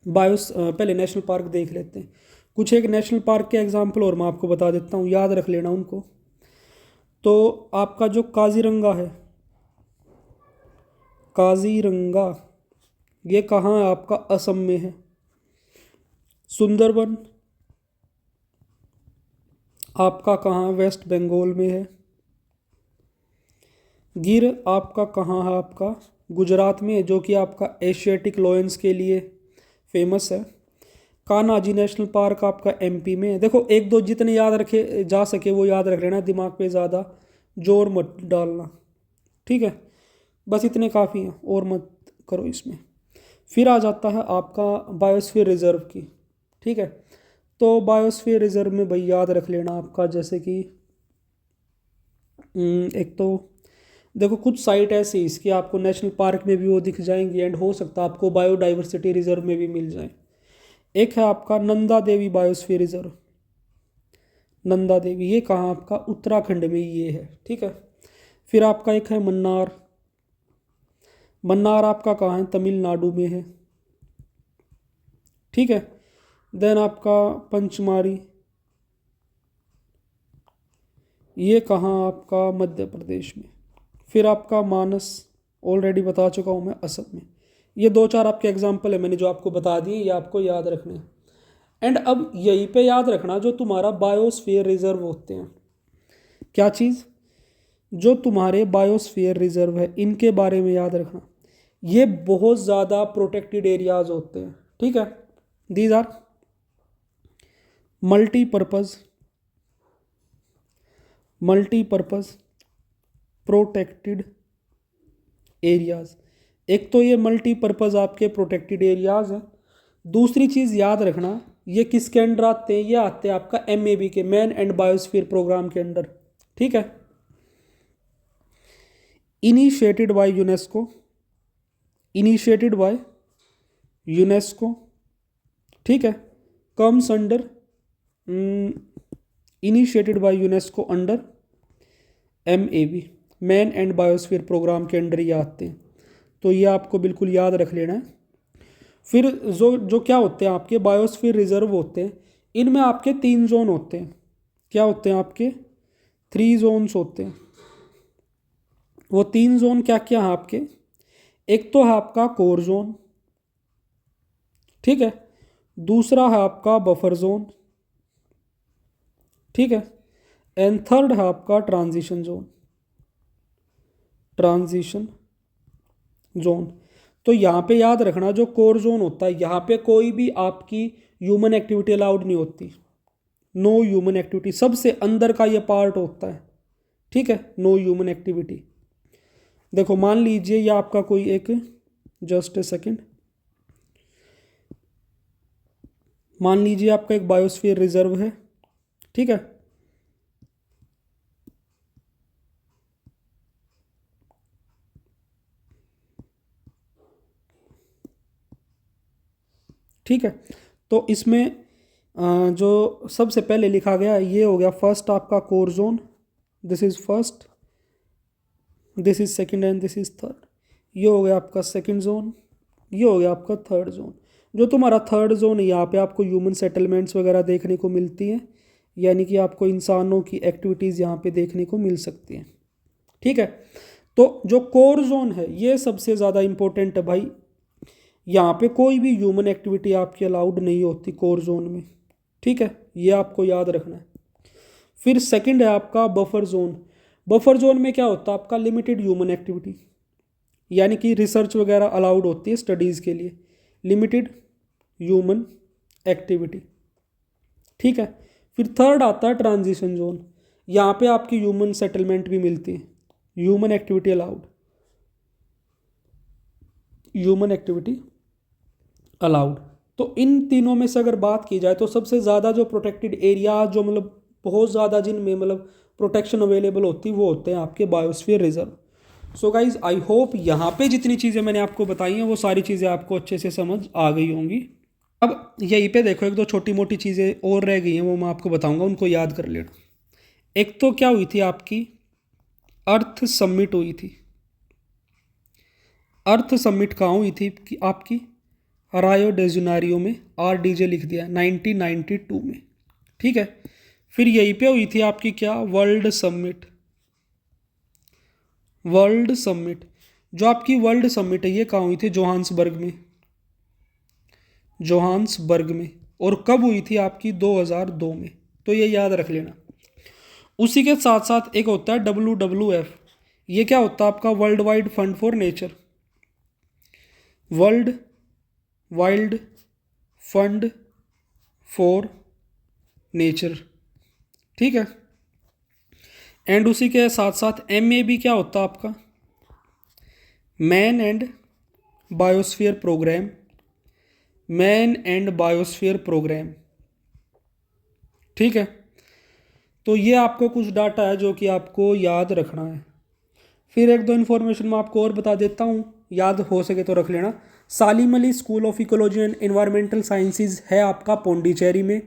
पहले नेशनल पार्क देख लेते हैं। कुछ एक नेशनल पार्क के एग्जांपल और मैं आपको बता देता हूँ, याद रख लेना उनको। तो आपका जो काजीरंगा है, काजीरंगा ये कहाँ है आपका, असम में है। सुंदरबन आपका कहाँ, वेस्ट बंगाल में है। गिर आपका कहाँ है, आपका गुजरात में, जो कि आपका एशियाटिक लॉयंस के लिए फेमस है। कान्हाजी नेशनल पार्क आपका एमपी में है। देखो एक दो जितने याद रखे जा सके वो याद रख लेना, दिमाग पे ज़्यादा जोर मत डालना, ठीक है, बस इतने काफ़ी हैं, और मत करो इसमें। फिर आ जाता है आपका बायोस्फीयर रिजर्व की, ठीक है। तो बायोस्फीयर रिजर्व में भाई याद रख लेना आपका, जैसे कि एक तो देखो कुछ साइट ऐसी इसकी आपको नेशनल पार्क में भी वो दिख जाएंगी, एंड हो सकता है आपको बायोडाइवर्सिटी रिजर्व में भी मिल जाए। एक है आपका नंदा देवी बायोस्फीयर रिजर्व, नंदा देवी, ये कहाँ आपका उत्तराखंड में ये है, ठीक है। फिर आपका एक है मन्नार, मन्नार आपका कहाँ है, तमिलनाडु में है, ठीक है। देन आपका पंचमारी, ये कहाँ आपका मध्य प्रदेश में। फिर आपका मानस, ऑलरेडी बता चुका हूँ मैं, असम में। ये दो चार आपके एग्जाम्पल है मैंने जो आपको बता दिए, ये आपको याद रखने हैं। एंड अब यहीं पे याद रखना जो तुम्हारा बायोस्फीयर रिजर्व होते हैं, क्या चीज़, जो तुम्हारे बायोस्फीयर रिजर्व है इनके बारे में याद रखना। ये बहुत ज़्यादा प्रोटेक्टेड एरियाज होते हैं, ठीक है। These are multipurpose protected areas. एक तो ये मल्टीपर्पज़ आपके प्रोटेक्टेड एरियाज हैं। दूसरी चीज़ याद रखना, ये किसके अंडर आते हैं, ये आते हैं आपका MAB के, मैन एंड बायोस्फीयर प्रोग्राम के अंडर, ठीक है। Initiated by UNESCO, initiated by UNESCO, ठीक है। Comes under, initiated by UNESCO under MAB, man and biosphere programme के अंडर ये आते हैं। तो ये आपको बिल्कुल याद रख लेना है। फिर जो जो क्या होते हैं आपके बायोस्फीयर रिजर्व होते हैं, इनमें आपके 3 जोन होते हैं। क्या होते हैं आपके 3 जोन्स होते हैं। वो 3 जोन क्या क्या है आपके, एक तो है आपका कोर जोन, ठीक है। दूसरा है आपका बफर जोन, ठीक है। एंड थर्ड है आपका ट्रांजिशन जोन, ट्रांजिशन जोन। तो यहाँ पे याद रखना जो कोर जोन होता है, यहाँ पे कोई भी आपकी ह्यूमन एक्टिविटी अलाउड नहीं होती, नो ह्यूमन एक्टिविटी, सबसे अंदर का ये पार्ट होता है, ठीक है, नो ह्यूमन एक्टिविटी। देखो मान लीजिए ये आपका कोई एक, जस्ट ए सेकेंड, मान लीजिए आपका एक बायोस्फीयर रिजर्व है, ठीक है। ठीक है, तो इसमें जो सबसे पहले लिखा गया ये हो गया फर्स्ट आपका core zone, this is first, this is second and this is third. ये हो गया आपका सेकंड जोन, ये हो गया आपका थर्ड जोन। जो तुम्हारा थर्ड जोन है यहाँ पे आपको ह्यूमन सेटलमेंट्स वगैरह देखने को मिलती हैं, यानी कि आपको इंसानों की एक्टिविटीज़ यहाँ पे देखने को मिल सकती हैं, ठीक है। तो जो कोर जोन है ये सबसे ज़्यादा इंपॉर्टेंट है भाई, यहाँ पे कोई भी ह्यूमन एक्टिविटी आपकी अलाउड नहीं होती कोर जोन में, ठीक है, ये आपको याद रखना है। फिर सेकंड है आपका बफर जोन। बफर जोन में क्या होता है आपका लिमिटेड ह्यूमन एक्टिविटी, यानी कि रिसर्च वगैरह अलाउड होती है स्टडीज़ के लिए, लिमिटेड ह्यूमन एक्टिविटी, ठीक है। फिर थर्ड आता है ट्रांजिशन जोन, यहाँ पे आपकी ह्यूमन सेटलमेंट भी मिलती है, human activity allowed, human activity allowed. तो इन तीनों में से अगर बात की जाए तो सबसे ज़्यादा जो प्रोटेक्टेड एरिया जो मतलब बहुत ज़्यादा जिनमें मतलब प्रोटेक्शन अवेलेबल होती है वो होते हैं आपके biosphere reserve. So guys I hope यहाँ पे जितनी चीज़ें मैंने आपको बताई हैं वो सारी चीज़ें आपको अच्छे से समझ आ गई होंगी। अब यहीं पे देखो एक दो छोटी मोटी चीज़ें और रह गई हैं, वो मैं आपको बताऊंगा, उनको याद कर लेना। एक तो क्या हुई थी आपकी अर्थ समिट हुई थी। अर्थ समिट कहाँ हुई थी कि आपकी रायो डे जेनेरियो में, RDJ लिख दिया 1992 में, ठीक है। फिर यहीं पे हुई थी आपकी क्या वर्ल्ड समिट, वर्ल्ड समिट। जो आपकी वर्ल्ड समिट है ये कहाँ हुई थी, जोहान्सबर्ग में, जोहान्सबर्ग में। और कब हुई थी आपकी 2002 में, तो ये याद रख लेना। उसी के साथ साथ एक होता है WWF, ये क्या होता है आपका world wide fund for nature, world wild fund for nature, ठीक है। एंड उसी के साथ साथ MAB क्या होता है आपका, man and biosphere programme, man and biosphere programme. ठीक है, तो ये आपको कुछ डाटा है जो कि आपको याद रखना है। फिर एक दो इन्फॉर्मेशन मैं आपको और बता देता हूँ, याद हो सके तो रख लेना। Salim Ali school of ecology and environmental sciences है आपका पौंडीचेरी में।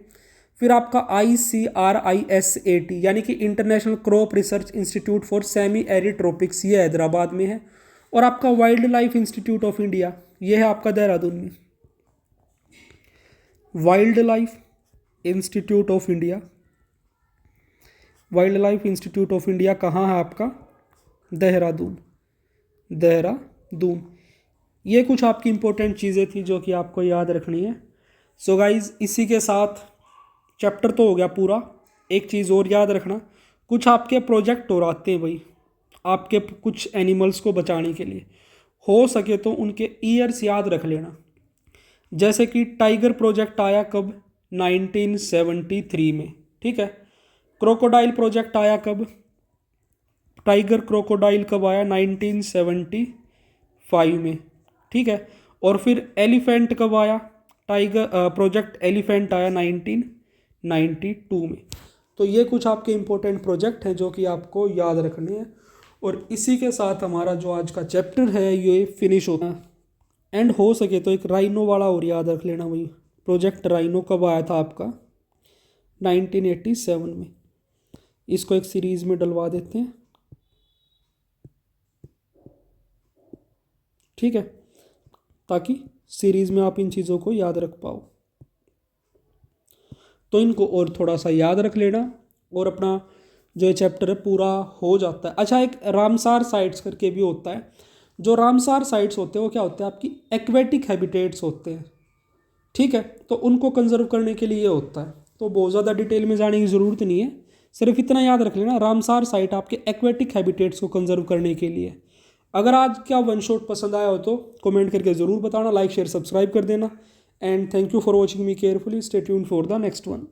फिर आपका ICRISAT यानी कि international crop research institute for semi arid tropics, ये हैदराबाद में है। और आपका wildlife institute of India, ये है आपका देहरादून में। Wildlife institute of India, wildlife institute of India कहाँ है आपका, देहरादून, देहरादून। ये कुछ आपकी इंपॉर्टेंट चीज़ें थी जो कि आपको याद रखनी है। सो गाइज, इसी के साथ चैप्टर तो हो गया पूरा। एक चीज़ और याद रखना, कुछ आपके प्रोजेक्ट और आते हैं भाई आपके कुछ एनिमल्स को बचाने के लिए, हो सके तो उनके ईयर्स याद रख लेना। जैसे कि टाइगर प्रोजेक्ट आया कब, 1973 में। ठीक है, क्रोकोडाइल प्रोजेक्ट आया कब, टाइगर क्रोकोडाइल कब आया, 1975 में। ठीक है, और फिर एलिफेंट कब आया, टाइगर प्रोजेक्ट एलिफेंट आया 1992 में। तो ये कुछ आपके इंपॉर्टेंट प्रोजेक्ट हैं जो कि आपको याद रखने हैं। और इसी के साथ हमारा जो आज का चैप्टर है ये फिनिश होता है। एंड हो सके तो एक राइनो वाला और याद रख लेना भाई, प्रोजेक्ट राइनो कब आया था आपका, 1987 में। इसको एक सीरीज में डलवा देते हैं। ठीक है, ताकि सीरीज में आप इन चीज़ों को याद रख पाओ। तो इनको और थोड़ा सा याद रख लेना और अपना जो ये चैप्टर है पूरा हो जाता है। अच्छा, एक रामसार साइट्स करके भी होता है। जो रामसार साइट्स होते हैं वो क्या होते हैं, आपकी एक्वेटिक हैबिटेट्स होते हैं। ठीक है, तो उनको कंजर्व करने के लिए होता है। तो बहुत ज़्यादा डिटेल में जाने की ज़रूरत नहीं है, सिर्फ इतना याद रख लेना, रामसार साइट आपके एक्वेटिक हैबिटेट्स को कंजर्व करने के लिए। अगर आज क्या वन शॉट पसंद आया हो तो कमेंट करके ज़रूर बताना, लाइक शेयर सब्सक्राइब कर देना। And thank you for watching me carefully, stay tuned for the next one.